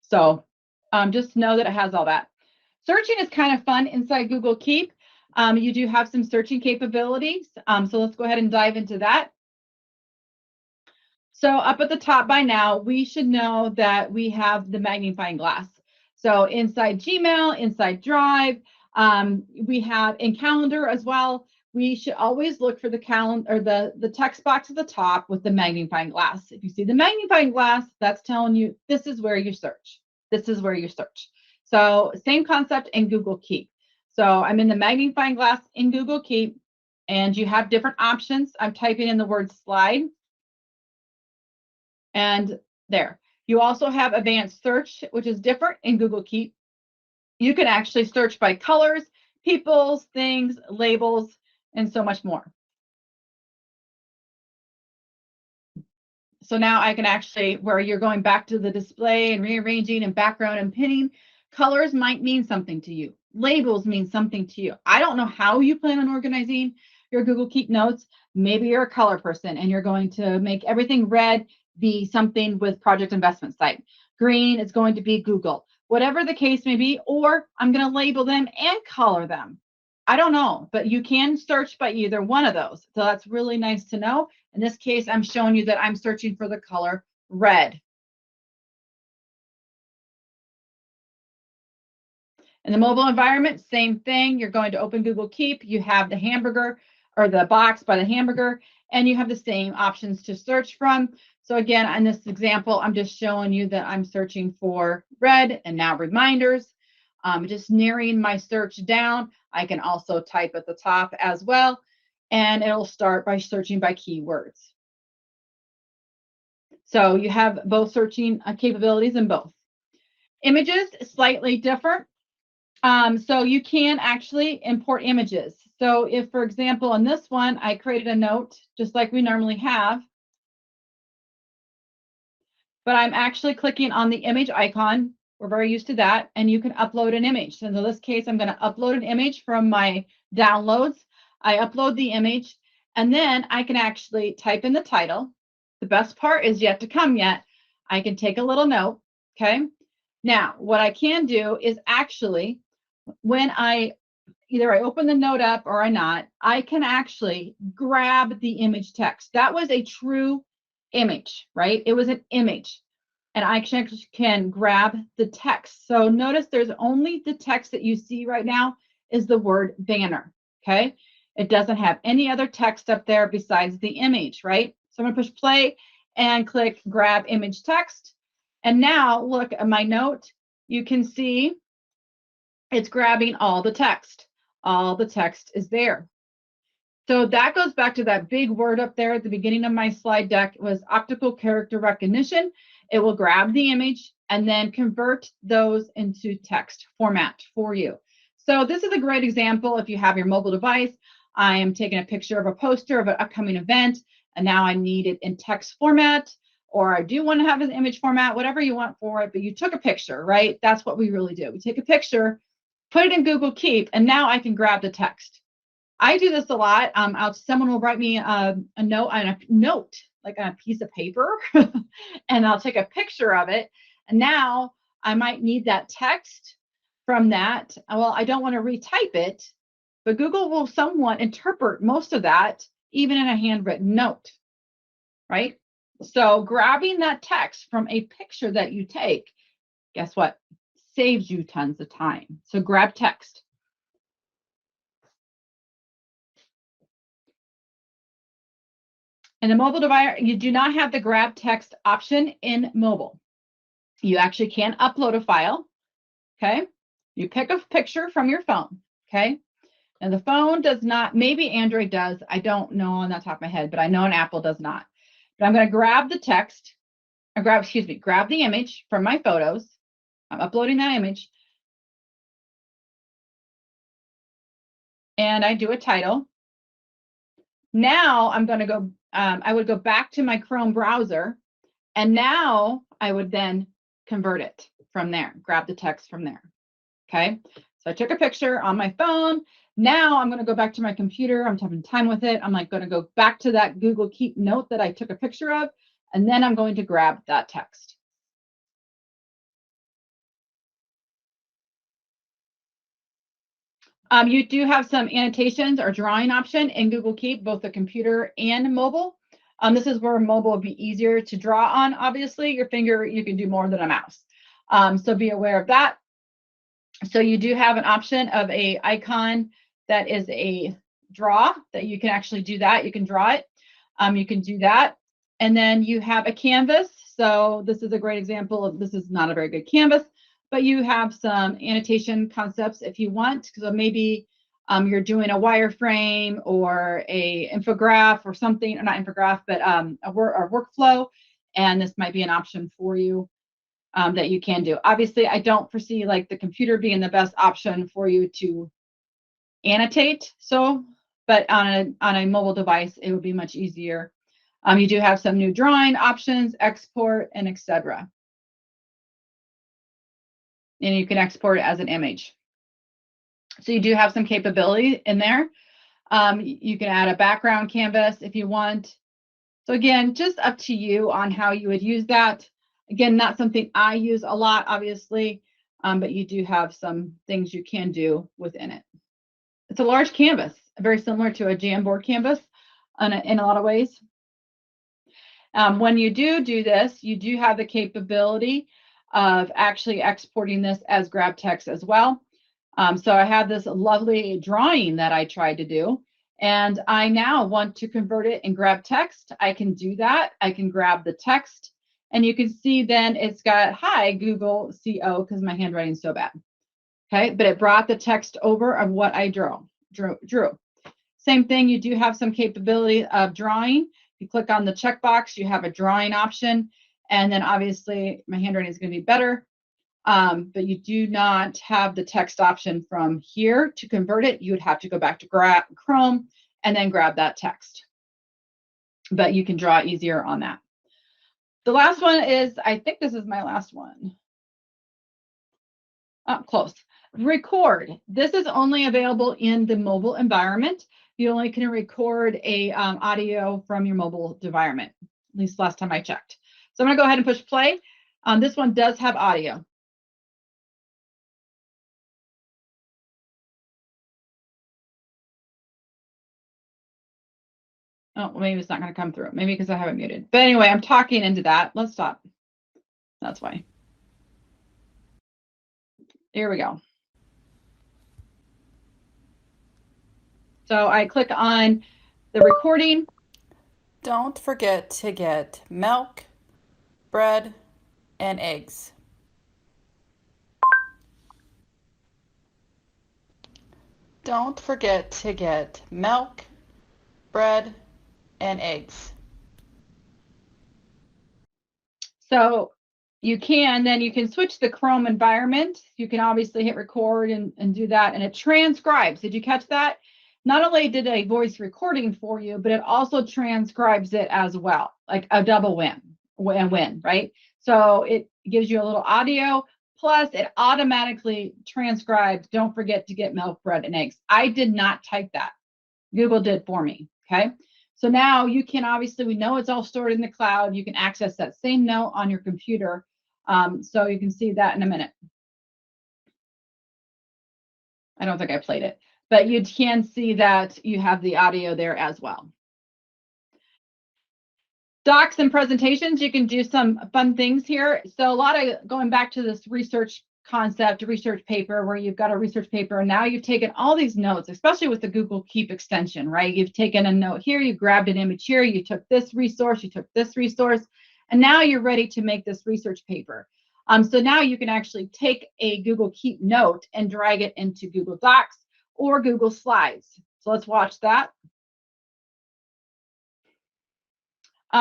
So just know that it has all that. Searching is kind of fun inside Google Keep. You do have some searching capabilities. So let's go ahead and dive into that. So up at the top by now, we should know that we have the magnifying glass. So inside Gmail, inside Drive, we have in Calendar as well. We should always look for the calendar or the text box at the top with the magnifying glass. If you see the magnifying glass, that's telling you this is where you search. This is where you search. So same concept in Google Keep. So I'm in the magnifying glass in Google Keep, and you have different options. I'm typing in the word slide. And there. You also have advanced search, which is different in Google Keep. You can actually search by colors, peoples, things, labels, and so much more. So now I can actually, where you're going back to the display and rearranging and background and pinning, colors might mean something to you. Labels mean something to you. I don't know how you plan on organizing your Google Keep notes. Maybe you're a color person and you're going to make everything red be something with project investment site. Green is going to be Google, whatever the case may be, or I'm going to label them and color them. I don't know, but you can search by either one of those. So that's really nice to know. In this case, I'm showing you that I'm searching for the color red. In the mobile environment, same thing. You're going to open Google Keep. You have the hamburger or the box by the hamburger, and you have the same options to search from. So again, in this example, I'm just showing you that I'm searching for red and now reminders. Just narrowing my search down. I can also type at the top as well, and it'll start by searching by keywords. So you have both searching capabilities in both. Images, slightly different. So you can actually import images. So if, for example, on this one, I created a note just like we normally have, but I'm actually clicking on the image icon. We're very used to that. And you can upload an image. So in this case, I'm going to upload an image from my downloads. I upload the image, And then I can actually type in the title. The best part is yet to come yet. I can take a little note, okay? Now, what I can do is actually, when either I open the note up or I not, I can actually grab the image text. That was a true image, right? It was an image. And I can grab the text. So notice there's only the text that you see right now is the word banner, okay? It doesn't have any other text up there besides the image, right? So I'm going to push play and click grab image text. And now look at my note. You can see it's grabbing all the text. All the text is there. So that goes back to that big word up there at the beginning of my slide deck. It was optical character recognition. It will grab the image and then convert those into text format for you. So this is a great example if you have your mobile device. I am taking a picture of a poster of an upcoming event, and now I need it in text format, or I do want to have an image format, whatever you want for it, but you took a picture, right? That's what we really do. We take a picture, put it in Google Keep, and now I can grab the text. I do this a lot. Someone will write me a note on a note, like on a piece of paper, and I'll take a picture of it. And now I might need that text from that. Well, I don't want to retype it, but Google will somewhat interpret most of that, even in a handwritten note, right? So grabbing that text from a picture that you take, guess what? Saves you tons of time. So grab text. In a mobile device, you do not have the grab text option in mobile. You actually can upload a file, okay? You pick a picture from your phone, okay? And the phone does not, maybe Android does. I don't know on the top of my head, but I know an Apple does not. But I'm going to grab the text, or grab the image from my photos. I'm uploading that image. And I do a title. Now I'm going to go, I would go back to my Chrome browser, and now I would then convert it from there, grab the text from there, okay? So I took a picture on my phone. Now I'm going to go back to my computer. I'm having time with it. I'm like going to go back to that Google Keep note that I took a picture of, and then I'm going to grab that text. You do have some annotations or drawing option in Google Keep, both the computer and mobile. This is where mobile would be easier to draw on. Obviously, your finger, you can do more than a mouse. So be aware of that. So you do have an option of a icon that is a draw that you can actually do that. You can draw it. You can do that. And then you have a canvas. So this is a great example of, this is not a very good canvas, but you have some annotation concepts if you want. So maybe you're doing a wireframe or a infograph or something, or not infograph, but a workflow. And this might be an option for you. That you can do. Obviously, I don't foresee like the computer being the best option for you to annotate. So, but on a mobile device, it would be much easier. You do have some new drawing options, export, and etc. And you can export it as an image. So you do have some capability in there. You can add a background canvas if you want. So again, just up to you on how you would use that. Again, not something I use a lot, obviously, but you do have some things you can do within it. It's a large canvas, very similar to a Jamboard canvas in a lot of ways. When you do this, you do have the capability of actually exporting this as grab text as well. So I have this lovely drawing that I tried to do, and I now want to convert it and grab text. I can do that. I can grab the text, and you can see then it's got, hi, Google CO, because my handwriting is so bad. Okay, but it brought the text over of what I drew. Same thing, you do have some capability of drawing. You click on the checkbox, you have a drawing option, and then obviously my handwriting is going to be better. But you do not have the text option from here to convert it. You would have to go back to Chrome and then grab that text. But you can draw easier on that. The last one is, I think this is my last one. Oh, close. Record. This is only available in the mobile environment. You only can record a audio from your mobile environment, at least last time I checked. So I'm going to go ahead and push play. This one does have audio. Oh, well, maybe it's not going to come through. Maybe because I have it muted. But anyway, I'm talking into that. Let's stop. That's why. Here we go. So I click on the recording. Don't forget to get milk, bread, and eggs. Don't forget to get milk, bread, and eggs. So you can switch the Chrome environment. You can obviously hit record and do that, and it transcribes. Did you catch that? Not only did a voice recording for you, but it also transcribes it as well, like a double win, right? So it gives you a little audio, plus it automatically transcribes, don't forget to get milk, bread, and eggs. I did not type that. Google did for me, okay? So now you can obviously, we know it's all stored in the cloud. You can access that same note on your computer. So you can see that in a minute. I don't think I played it, but you can see that you have the audio there as well. Docs and presentations, you can do some fun things here. So a lot of going back to this research concept, research paper, where you've got a research paper and now you've taken all these notes, especially with the Google Keep extension, right? You've taken a note here, you grabbed an image here, you took this resource, and now you're ready to make this research paper. So now you can actually take a Google Keep note and drag it into Google Docs or Google Slides. So let's watch that.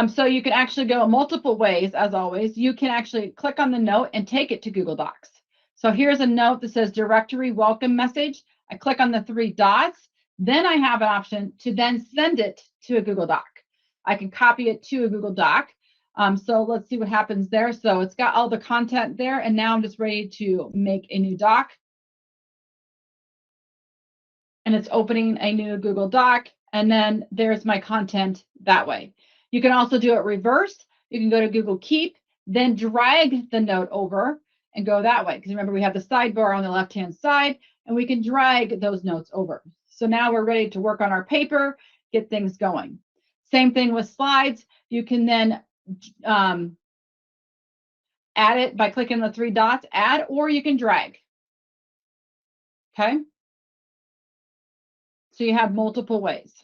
So you can actually go multiple ways, as always. You can actually click on the note and take it to Google Docs. So here's a note that says directory welcome message. I click on the 3 dots. Then I have an option to then send it to a Google Doc. I can copy it to a Google Doc. So let's see what happens there. So it's got all the content there, and now I'm just ready to make a new doc. And it's opening a new Google Doc, and then there's my content that way. You can also do it reverse. You can go to Google Keep, then drag the note over and go that way. Because remember, we have the sidebar on the left-hand side, and we can drag those notes over. So now we're ready to work on our paper, get things going. Same thing with slides. You can then add it by clicking the 3 dots, add, or you can drag. Okay? So you have multiple ways.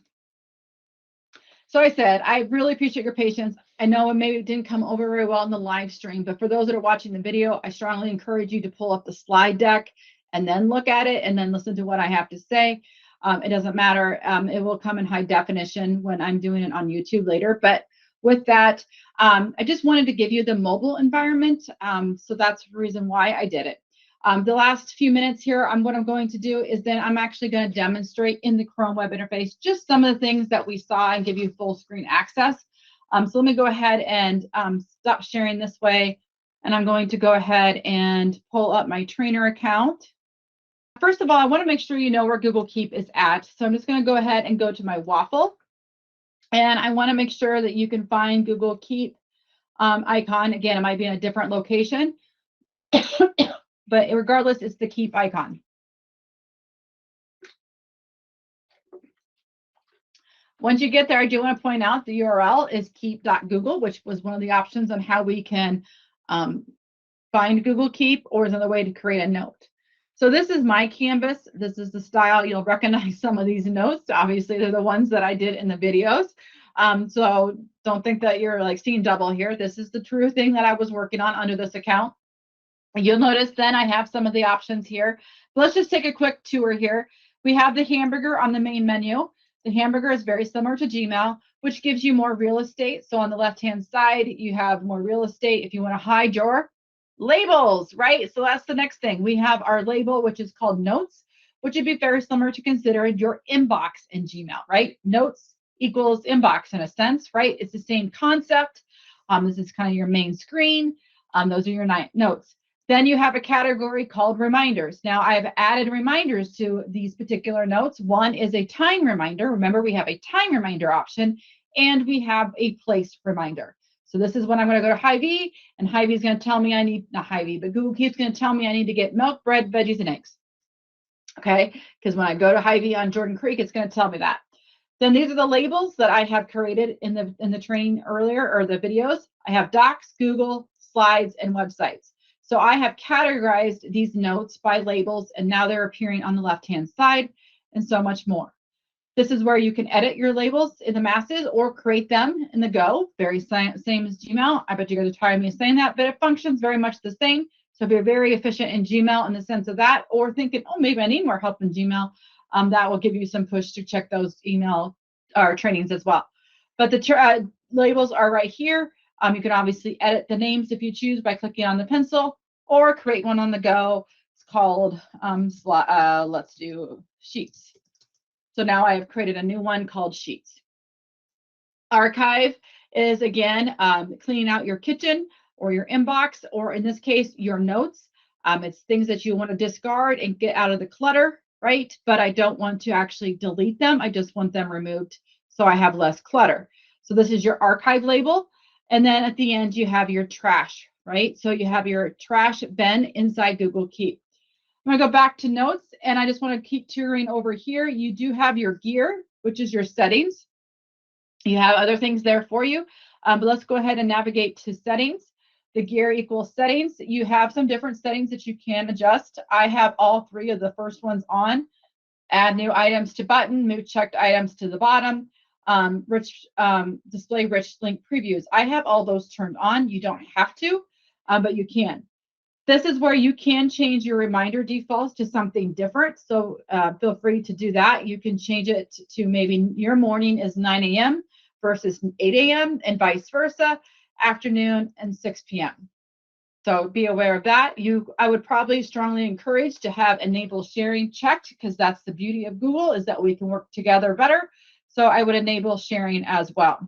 So I said, I really appreciate your patience. I know maybe it didn't come over very well in the live stream, but for those that are watching the video, I strongly encourage you to pull up the slide deck and then look at it and then listen to what I have to say. It doesn't matter. It will come in high definition when I'm doing it on YouTube later. But with that, I just wanted to give you the mobile environment. So that's the reason why I did it. The last few minutes here, what I'm going to do is then I'm actually going to demonstrate in the Chrome web interface just some of the things that we saw and give you full screen access. So let me go ahead and stop sharing this way. And I'm going to go ahead and pull up my trainer account. First of all, I want to make sure you know where Google Keep is at. So I'm just going to go ahead and go to my waffle. And I want to make sure that you can find Google Keep icon. Again, it might be in a different location. But regardless, it's the Keep icon. Once you get there, I do want to point out the URL is Keep.Google, which was one of the options on how we can find Google Keep, or is another way to create a note. So this is my canvas. This is the style. You'll recognize some of these notes. Obviously, they're the ones that I did in the videos. So don't think that you're like seeing double here. This is the true thing that I was working on under this account. You'll notice then I have some of the options here. Let's just take a quick tour here. We have the hamburger on the main menu. The hamburger is very similar to Gmail, which gives you more real estate. So on the left-hand side, you have more real estate if you want to hide your labels, right? So that's the next thing. We have our label, which is called Notes, which would be very similar to considering your inbox in Gmail, right? Notes equals inbox in a sense, right? It's the same concept. This is kind of your main screen. Those are your notes. Then you have a category called reminders. Now I've added reminders to these particular notes. One is a time reminder. Remember, we have a time reminder option, and we have a place reminder. So this is when I'm going to go to Hy-Vee, and Hy-Vee is going to tell me I need, not Hy-Vee, but Google Keep's going to tell me I need to get milk, bread, veggies, and eggs. Okay, because when I go to Hy-Vee on Jordan Creek, it's going to tell me that. Then these are the labels that I have created in the training earlier, or the videos. I have Docs, Google, Slides, and Websites. So I have categorized these notes by labels, and now they're appearing on the left-hand side, and so much more. This is where you can edit your labels in the masses or create them in the Go. Very same as Gmail. I bet you guys are tired of me saying that, but it functions very much the same. So if you're very efficient in Gmail in the sense of that, or thinking, oh, maybe I need more help in Gmail, that will give you some push to check those email or trainings as well. But the labels are right here. You can obviously edit the names if you choose by clicking on the pencil, or create one on the go. It's called, let's do Sheets. So now I have created a new one called Sheets. Archive is, again, cleaning out your kitchen or your inbox, or in this case, your notes. It's things that you want to discard and get out of the clutter, right? But I don't want to actually delete them. I just want them removed so I have less clutter. So this is your archive label. And then at the end, you have your trash, right? So you have your trash bin inside Google Keep. I'm going to go back to notes, and I just want to keep touring over here. You do have your gear, which is your settings. You have other things there for you, but let's go ahead and navigate to settings. The gear equals settings. You have some different settings that you can adjust. I have all three of the first ones on. Add new items to button, move checked items to the bottom, display rich link previews. I have all those turned on. You don't have to, but you can. This is where you can change your reminder defaults to something different. So feel free to do that. You can change it to maybe your morning is 9 a.m. versus 8 a.m. and vice versa, afternoon and 6 p.m. So be aware of that. I would probably strongly encourage to have enable sharing checked, because that's the beauty of Google, is that we can work together better. So I would enable sharing as well.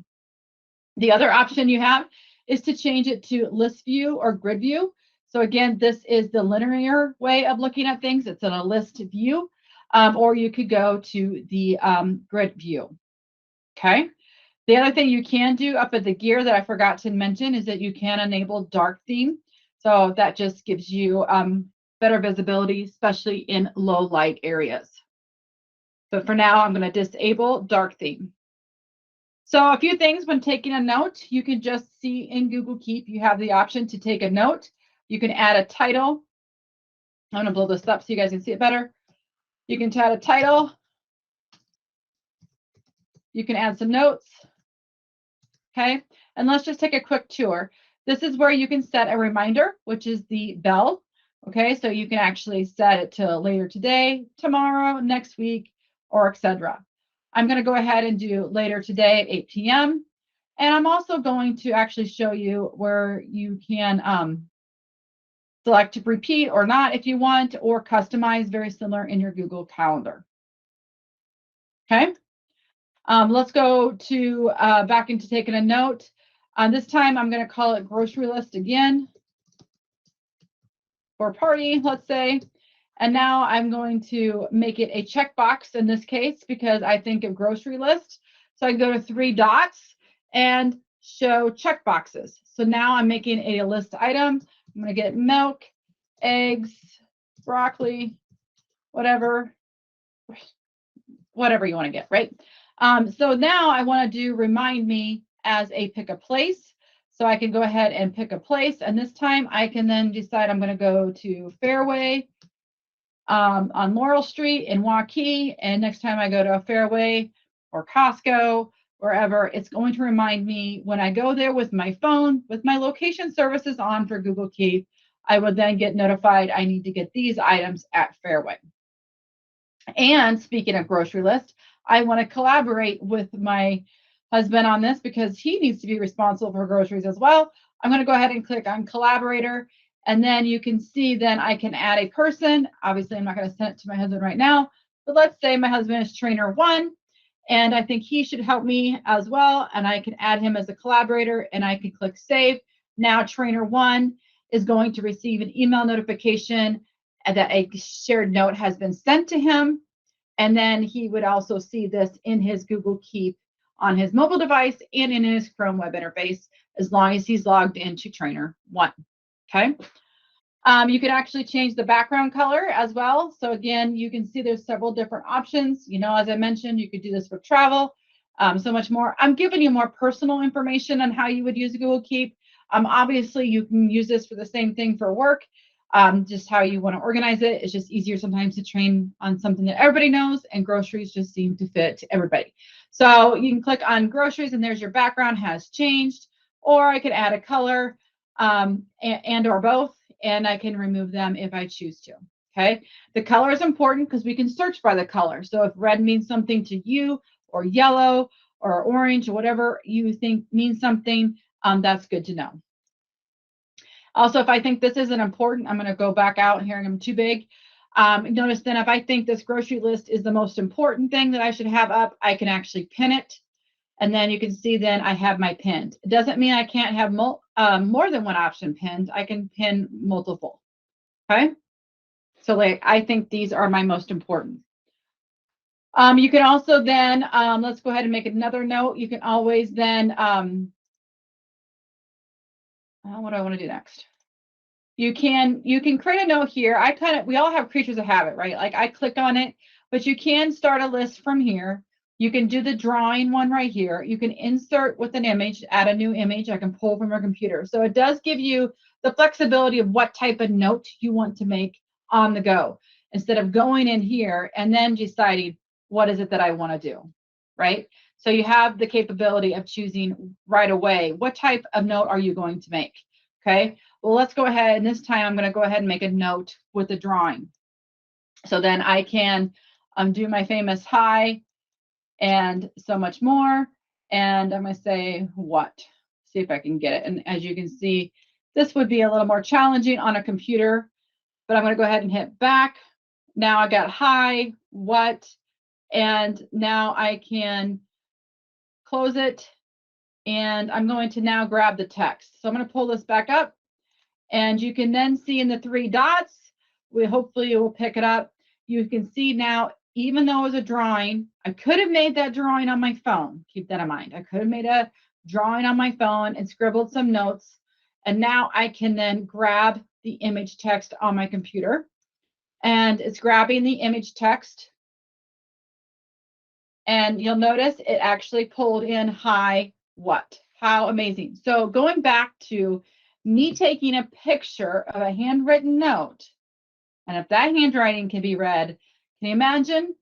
The other option you have is to change it to list view or grid view. So again, this is the linear way of looking at things. It's in a list view, or you could go to the grid view. Okay. The other thing you can do up at the gear that I forgot to mention is that you can enable dark theme. So that just gives you better visibility, especially in low light areas. But for now, I'm going to disable dark theme. So a few things when taking a note, you can just see in Google Keep, you have the option to take a note. You can add a title. I'm going to blow this up so you guys can see it better. You can add a title. You can add some notes. Okay, and let's just take a quick tour. This is where you can set a reminder, which is the bell. Okay, so you can actually set it to later today, tomorrow, next week, or etc. I'm going to go ahead and do later today at 8 p.m. And I'm also going to actually show you where you can select to repeat or not if you want, or customize, very similar in your Google Calendar. Okay, let's go to back into taking a note. This time I'm going to call it grocery list again, or party, let's say. And now I'm going to make it a checkbox in this case, because I think of grocery list. So I go to 3 dots and show checkboxes. So now I'm making a list item. I'm going to get milk, eggs, broccoli, whatever you want to get, right? So now I want to do remind me as a pick a place. So I can go ahead and pick a place. And this time I can then decide I'm going to go to Fairway on Laurel Street in Waukee. And next time I go to a Fairway or Costco, wherever, it's going to remind me when I go there with my phone, with my location services on for Google Keep, I will then get notified I need to get these items at Fairway. And speaking of grocery list, I want to collaborate with my husband on this because he needs to be responsible for groceries as well. I'm going to go ahead and click on collaborator, and then you can see then I can add a person. Obviously, I'm not going to send it to my husband right now, but let's say my husband is trainer 1, and I think he should help me as well, and I can add him as a collaborator, and I can click save. Now trainer 1 is going to receive an email notification that a shared note has been sent to him. And then he would also see this in his Google Keep on his mobile device and in his Chrome web interface, as long as he's logged into Trainer 1. Okay. You can actually change the background color as well. So again, you can see there's several different options. You know, as I mentioned, you could do this for travel, so much more. I'm giving you more personal information on how you would use Google Keep. Obviously, you can use this for the same thing for work, just how you want to organize it. It's just easier sometimes to train on something that everybody knows, and groceries just seem to fit everybody. So you can click on groceries, and there's your background has changed, or I could add a color and or both, and I can remove them if I choose to. Okay, the color is important because we can search by the color. So if red means something to you, or yellow, or orange, or whatever you think means something, that's good to know. Also, if I think this isn't important, I'm going to go back out here and I'm too big. Notice then if I think this grocery list is the most important thing that I should have up, I can actually pin it. And then you can see then I have my pinned. It doesn't mean I can't have more than one option pinned. I can pin multiple. Okay. So like, I think these are my most important. You can also then, let's go ahead and make another note. You can always then, what do I want to do next? You can create a note here. We all have creatures of habit, right? Like I click on it, but you can start a list from here. You can do the drawing one right here. You can insert with an image, add a new image. I can pull from your computer. So it does give you the flexibility of what type of note you want to make on the go, instead of going in here and then deciding what is it that I want to do, right? So you have the capability of choosing right away, what type of note are you going to make, okay? Well, let's go ahead, and this time I'm going to go ahead and make a note with the drawing. So then I can do my famous hi and so much more. And I'm going to say what? See if I can get it. And as you can see, this would be a little more challenging on a computer, but I'm going to go ahead and hit back. Now I got hi, what, and now I can close it. And I'm going to now grab the text. So I'm going to pull this back up. And you can then see in the 3 dots, hopefully you will pick it up. You can see now, even though it was a drawing, I could have made that drawing on my phone. Keep that in mind. I could have made a drawing on my phone and scribbled some notes. And now I can then grab the image text on my computer. And it's grabbing the image text. And you'll notice it actually pulled in hi, what? How amazing. So going back to me taking a picture of a handwritten note, and if that handwriting can be read, can you imagine?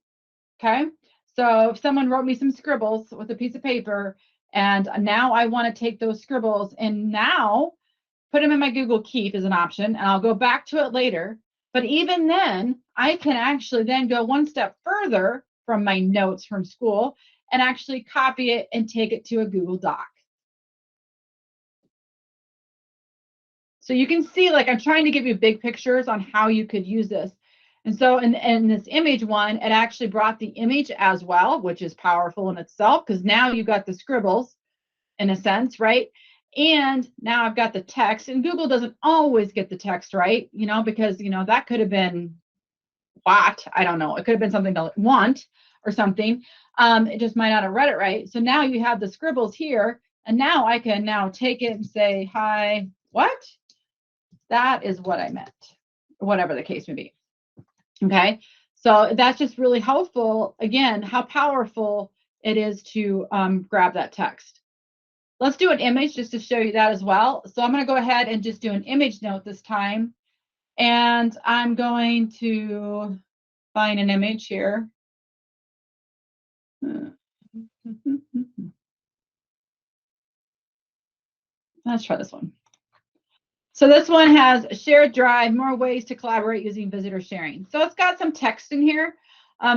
Okay. So if someone wrote me some scribbles with a piece of paper, and now I want to take those scribbles and now put them in my Google Keep as an option, and I'll go back to it later. But even then, I can actually then go one step further from my notes from school and actually copy it and take it to a Google Doc. So you can see, like, I'm trying to give you big pictures on how you could use this. And so in this image one, it actually brought the image as well, which is powerful in itself, because now you got the scribbles in a sense, right? And now I've got the text, and Google doesn't always get the text right, you know, because, you know, that could have been what, I don't know. It could have been something to want or something. It just might not have read it right. So now you have the scribbles here, and now I can now take it and say, hi, what? That is what I meant, whatever the case may be. Okay, so that's just really helpful. Again, how powerful it is to grab that text. Let's do an image just to show you that as well. So I'm going to go ahead and just do an image note this time. And I'm going to find an image here. Let's try this one. So this one has shared drive, more ways to collaborate using visitor sharing. So it's got some text in here.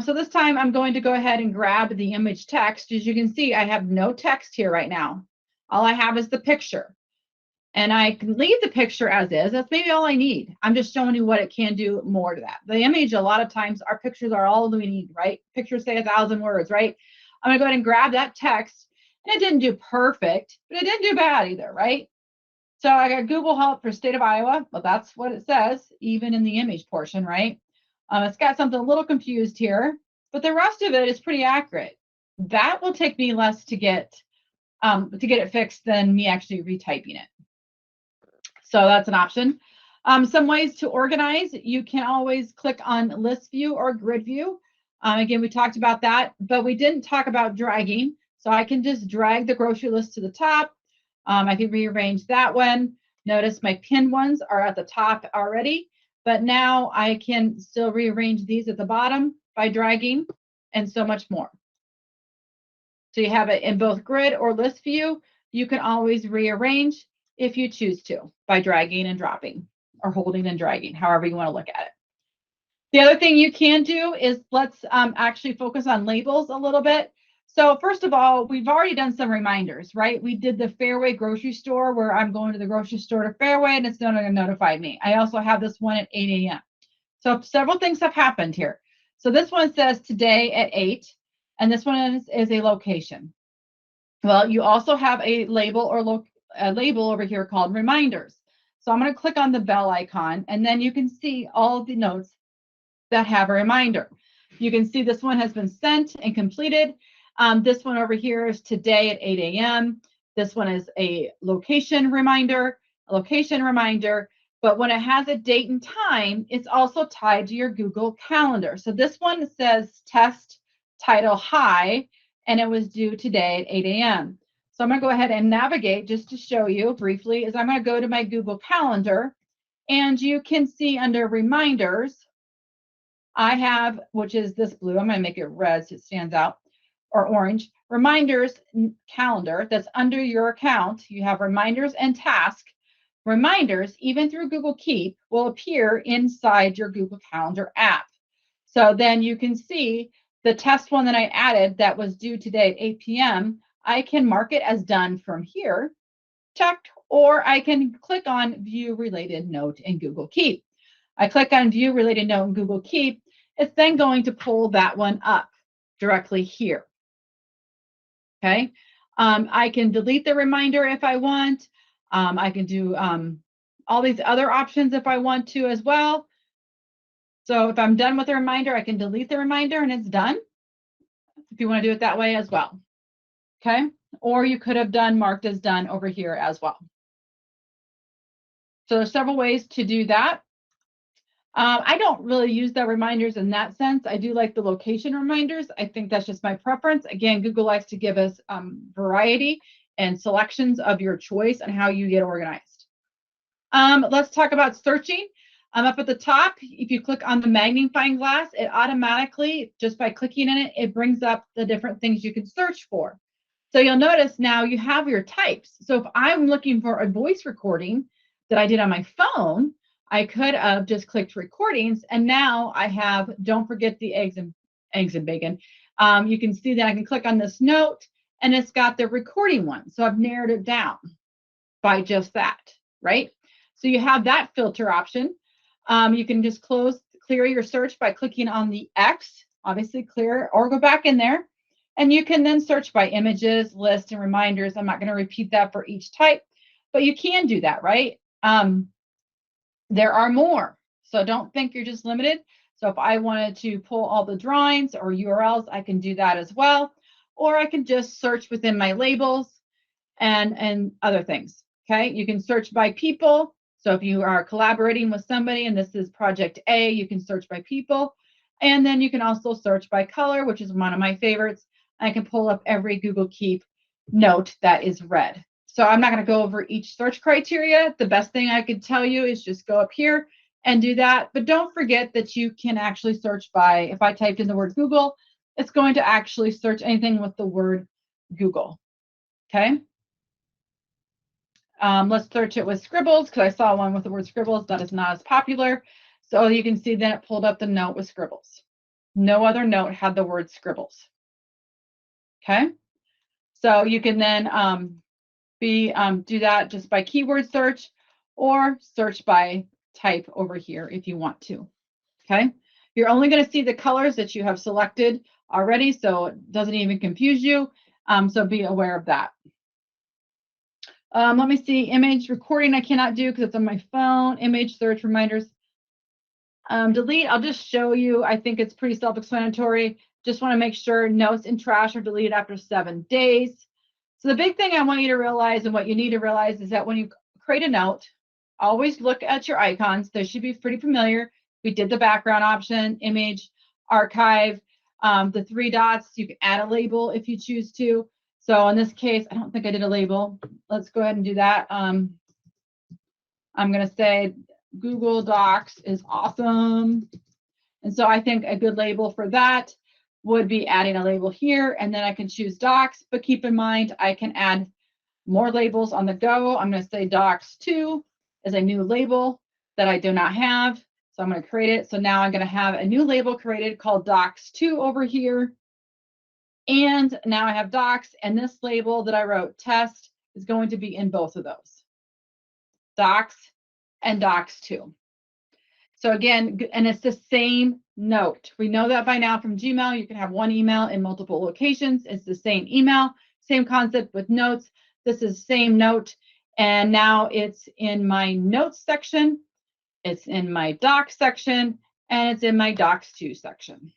So this time I'm going to go ahead and grab the image text. As you can see, I have no text here right now. All I have is the picture. And I can leave the picture as is. That's maybe all I need. I'm just showing you what it can do more to that. The image, a lot of times, our pictures are all we need, right? Pictures say 1,000 words, right? I'm going to go ahead and grab that text. And it didn't do perfect, but it didn't do bad either, right? So I got Google Help for state of Iowa. Well, that's what it says, even in the image portion, right? It's got something a little confused here, but the rest of it is pretty accurate. That will take me less to get it fixed than me actually retyping it. So that's an option. Some ways to organize, you can always click on list view or grid view. Again, we talked about that, but we didn't talk about dragging. So I can just drag the grocery list to the top. I can rearrange that one. Notice my pinned ones are at the top already, but now I can still rearrange these at the bottom by dragging and so much more. So you have it in both grid or list view. You can always rearrange if you choose to by dragging and dropping or holding and dragging, however you want to look at it. The other thing you can do is let's actually focus on labels a little bit. So first of all, we've already done some reminders, right? We did the Fairway grocery store where I'm going to the grocery store to Fairway and it's not going to notify me. I also have this one at 8 a.m. So several things have happened here. So this one says today at 8, and this one is a location. Well, you also have a label or a label over here called reminders. So I'm going to click on the bell icon, and then you can see all of the notes that have a reminder. You can see this one has been sent and completed. This one over here is today at 8 a.m. This one is a location reminder, but when it has a date and time, it's also tied to your Google Calendar. So this one says test title high, and it was due today at 8 a.m. So I'm going to go ahead and navigate just to show you briefly is I'm going to go to my Google Calendar, and you can see under reminders, I have, which is this blue, I'm going to make it red so it stands out, or orange, reminders calendar that's under your account. You have reminders and task. Reminders, even through Google Keep, will appear inside your Google Calendar app. So then you can see the test one that I added that was due today at 8 p.m. I can mark it as done from here, checked, or I can click on View Related Note in Google Keep. I click on View Related Note in Google Keep. It's then going to pull that one up directly here. Okay. I can delete the reminder if I want. I can do all these other options if I want to as well. So if I'm done with the reminder, I can delete the reminder and it's done. If you want to do it that way as well. Okay. Or you could have done marked as done over here as well. So there's several ways to do that. I don't really use the reminders in that sense. I do like the location reminders. I think that's just my preference. Again, Google likes to give us variety and selections of your choice and how you get organized. Let's talk about searching. Up at the top, if you click on the magnifying glass, it automatically, just by clicking in it, it brings up the different things you can search for. So you'll notice now you have your types. So if I'm looking for a voice recording that I did on my phone, I could have just clicked recordings, and now I have, don't forget the eggs and bacon. You can see that I can click on this note, and it's got the recording one. So I've narrowed it down by just that, right? So you have that filter option. You can just clear your search by clicking on the X, obviously clear, or go back in there. And you can then search by images, lists, and reminders. I'm not going to repeat that for each type, but you can do that, right? There are more, so don't think you're just limited. So if I wanted to pull all the drawings or URLs, I can do that as well. Or I can just search within my labels and other things, okay? You can search by people. So if you are collaborating with somebody and this is project A, you can search by people. And then you can also search by color, which is one of my favorites. I can pull up every Google Keep note that is red. So I'm not going to go over each search criteria. The best thing I could tell you is just go up here and do that. But don't forget that you can actually search by, if I typed in the word Google, it's going to actually search anything with the word Google. Okay. Let's search it with Scribbles because I saw one with the word Scribbles that is not as popular. So you can see then it pulled up the note with Scribbles. No other note had the word Scribbles. Okay. So you can then do that just by keyword search or search by type over here if you want to. Okay. You're only going to see the colors that you have selected already, so it doesn't even confuse you. So be aware of that. Let me see, image recording I cannot do because it's on my phone. Image search reminders. Delete, I'll just show you. I think it's pretty self-explanatory. Just want to make sure notes and trash are deleted after 7 days. So the big thing I want you to realize and what you need to realize is that when you create a note, always look at your icons. They should be pretty familiar. We did the background option, image, archive, the 3 dots. You can add a label if you choose to. So in this case, I don't think I did a label. Let's go ahead and do that. I'm going to say Google Docs is awesome. And so I think a good label for that would be adding a label here, and then I can choose Docs, but keep in mind, I can add more labels on the go. I'm going to say Docs 2 is a new label that I do not have. So I'm going to create it. So now I'm going to have a new label created called Docs 2 over here. And now I have Docs, and this label that I wrote, Test, is going to be in both of those. Docs and Docs 2. So again, and it's the same note. We know that by now from Gmail, you can have one email in multiple locations. It's the same email, same concept with notes. This is same note. And now it's in my notes section. It's in my docs section, and it's in my docs 2 section.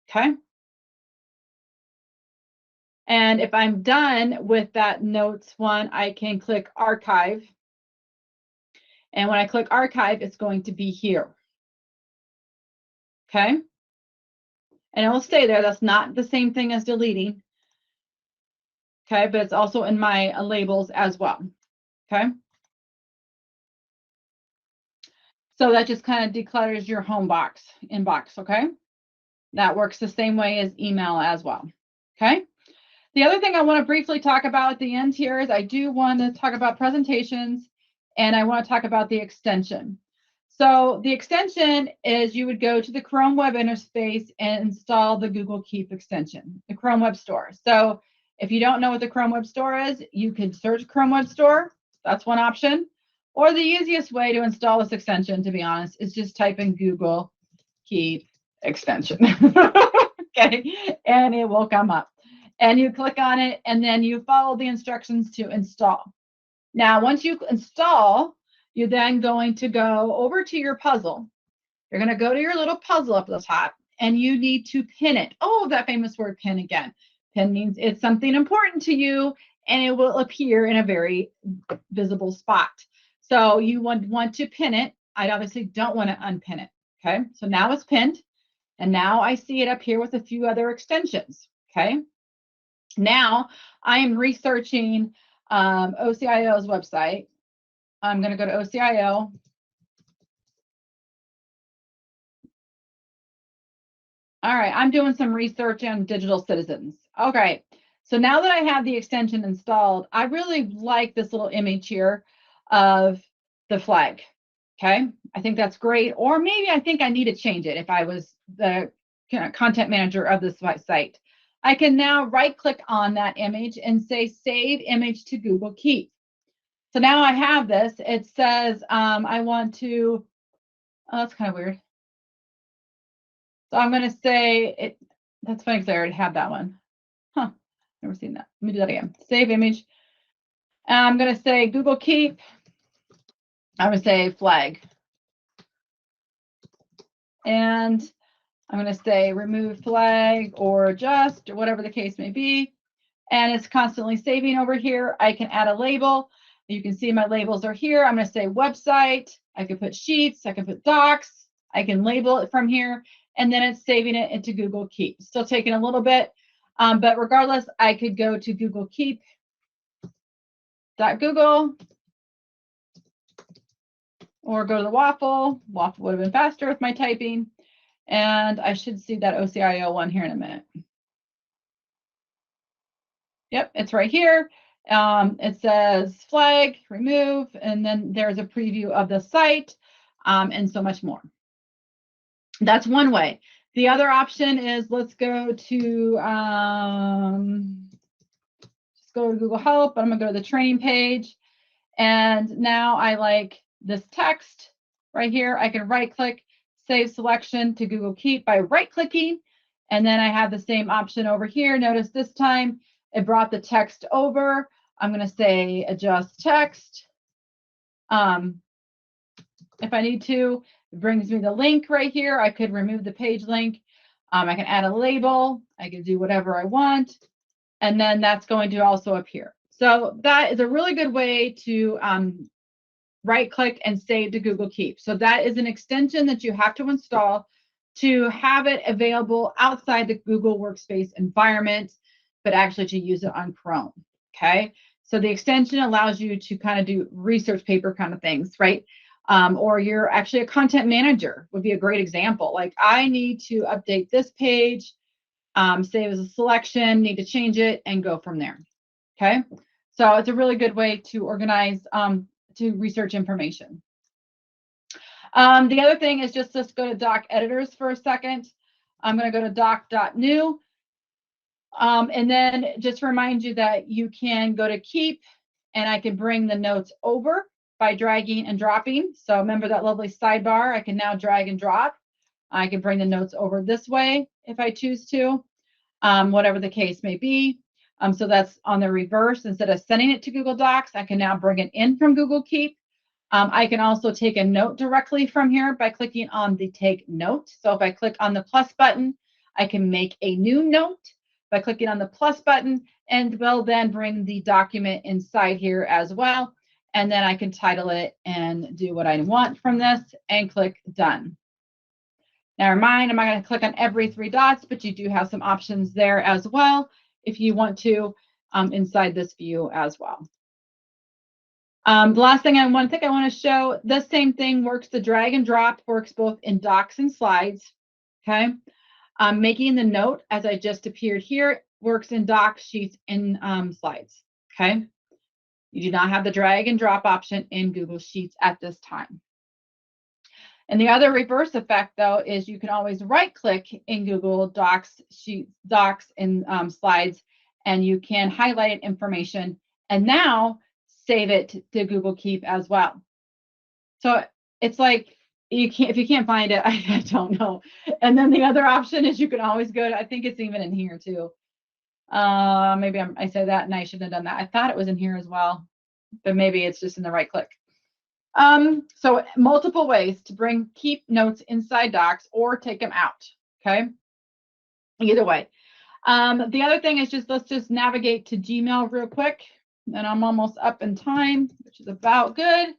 Okay. And if I'm done with that notes one, I can click archive. And when I click archive, it's going to be here. Okay. And it will stay there. That's not the same thing as deleting. Okay, but it's also in my labels as well. Okay. So that just kind of declutters your home inbox. Okay. That works the same way as email as well. Okay. The other thing I want to briefly talk about at the end here is I do want to talk about presentations, and I want to talk about the extension. So the extension is you would go to the Chrome web interface and install the Google Keep extension, the Chrome Web Store. So if you don't know what the Chrome Web Store is, you can search Chrome Web Store. That's one option. Or the easiest way to install this extension, to be honest, is just type in Google Keep extension. Okay, and it will come up. And you click on it, and then you follow the instructions to install. Now, once you install, you're then going to go over to your puzzle. You're going to go to your little puzzle up at the top, and you need to pin it. Oh, that famous word pin again. Pin means it's something important to you, and it will appear in a very visible spot. So you want to pin it. I obviously don't want to unpin it. Okay, so now it's pinned, and now I see it up here with a few other extensions. Okay, now I am researching OCIO's website. I'm going to go to OCIO. All right, I'm doing some research on digital citizens. Okay, so now that I have the extension installed, I really like this little image here of the flag. Okay, I think that's great. Or maybe I think I need to change it if I was the content manager of this site. I can now right-click on that image and say Save Image to Google Keep. So now I have this. It says I want to, oh, that's kind of weird. So I'm going to say it. That's funny because I already have that one. Huh, never seen that. Let me do that again. Save image. I'm going to say Google Keep. I'm going to say flag. And I'm going to say remove flag or just, or whatever the case may be. And it's constantly saving over here. I can add a label. You can see my labels are here. I'm going to say website. I can put sheets. I can put docs. I can label it from here. And then it's saving it into Google Keep. Still taking a little bit. But regardless, I could go to Google Keep.Google or go to the waffle. Waffle would have been faster with my typing. And I should see that OCIO one here in a minute. Yep, it's right here. It says flag, remove, and then there's a preview of the site and so much more. That's one way. The other option is let's go to just go to Google Help. I'm going to go to the training page. And now I like this text right here. I can right click, save selection to Google Keep by right clicking. And then I have the same option over here. Notice this time it brought the text over. I'm going to say adjust text. If I need to, it brings me the link right here. I could remove the page link. I can add a label. I can do whatever I want. And then that's going to also appear. So that is a really good way to right click and save to Google Keep. So that is an extension that you have to install to have it available outside the Google Workspace environment, but actually to use it on Chrome. Okay. So the extension allows you to kind of do research paper kind of things, right? Or you're actually a content manager would be a great example. Like I need to update this page, save as a selection, need to change it and go from there. Okay. So it's a really good way to organize, to research information. The other thing is just let's go to doc editors for a second. I'm going to go to doc.new. And then just remind you that you can go to Keep and I can bring the notes over by dragging and dropping. So remember that lovely sidebar, I can now drag and drop. I can bring the notes over this way if I choose to, whatever the case may be. So that's on the reverse. Instead of sending it to Google Docs, I can now bring it in from Google Keep. I can also take a note directly from here by clicking on the Take Note. So if I click on the plus button, I can make a new note by clicking on the plus button, and will then bring the document inside here as well. And then I can title it and do what I want from this and click Done. Now remind, I'm not going to click on every 3 dots, but you do have some options there as well if you want to inside this view as well. The last thing I want to show, the same thing works. The drag and drop works both in docs and slides. Okay. Making the note as I just appeared here works in docs, sheets, and slides. Okay. You do not have the drag and drop option in Google Sheets at this time. And the other reverse effect, though, is you can always right click in Google Docs, Sheets, Docs, and Slides, and you can highlight information and now save it to Google Keep as well. So it's like you can't, if you can't find it, I don't know. And then the other option is you can always go to, I think it's even in here too. Maybe I said that and I shouldn't have done that. I thought it was in here as well, but maybe it's just in the right click. So multiple ways to bring Keep notes inside Docs or take them out. Okay. Either way. The other thing is just, let's just navigate to Gmail real quick. And I'm almost up in time, which is about good.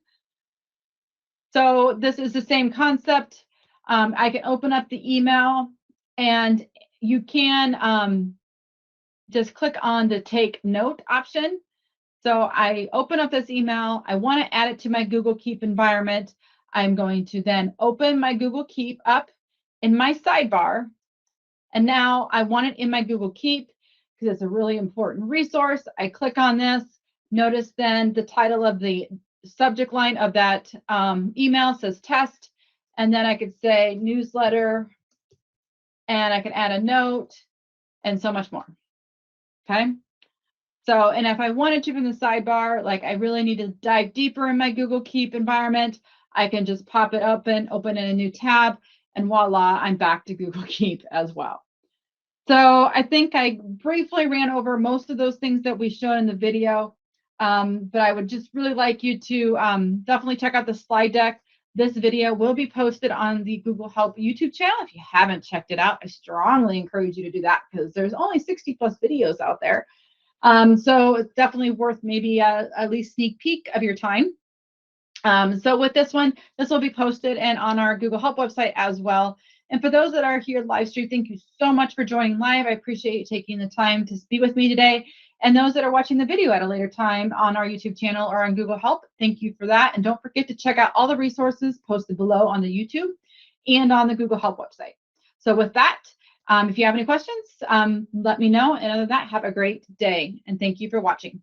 So this is the same concept. I can open up the email and you can just click on the Take Note option. So I open up this email. I want to add it to my Google Keep environment. I'm going to then open my Google Keep up in my sidebar. And now I want it in my Google Keep because it's a really important resource. I click on this. Notice then the title of the subject line of that email says test. And then I could say newsletter. And I can add a note and so much more. Okay. So, and if I wanted to from the sidebar, like I really need to dive deeper in my Google Keep environment, I can just pop it open in a new tab, and voila, I'm back to Google Keep as well. So I think I briefly ran over most of those things that we showed in the video, but I would just really like you to definitely check out the slide deck. This video will be posted on the Google Help YouTube channel. If you haven't checked it out, I strongly encourage you to do that because there's only 60+ videos out there. So it's definitely worth maybe at least sneak peek of your time. So with this one, this will be posted and on our Google Help website as well. And for those that are here live stream, thank you so much for joining live. I appreciate you taking the time to be with me today. And those that are watching the video at a later time on our YouTube channel or on Google Help, thank you for that. And don't forget to check out all the resources posted below on the YouTube and on the Google Help website. So with that, if you have any questions, let me know. And other than that, have a great day. And thank you for watching.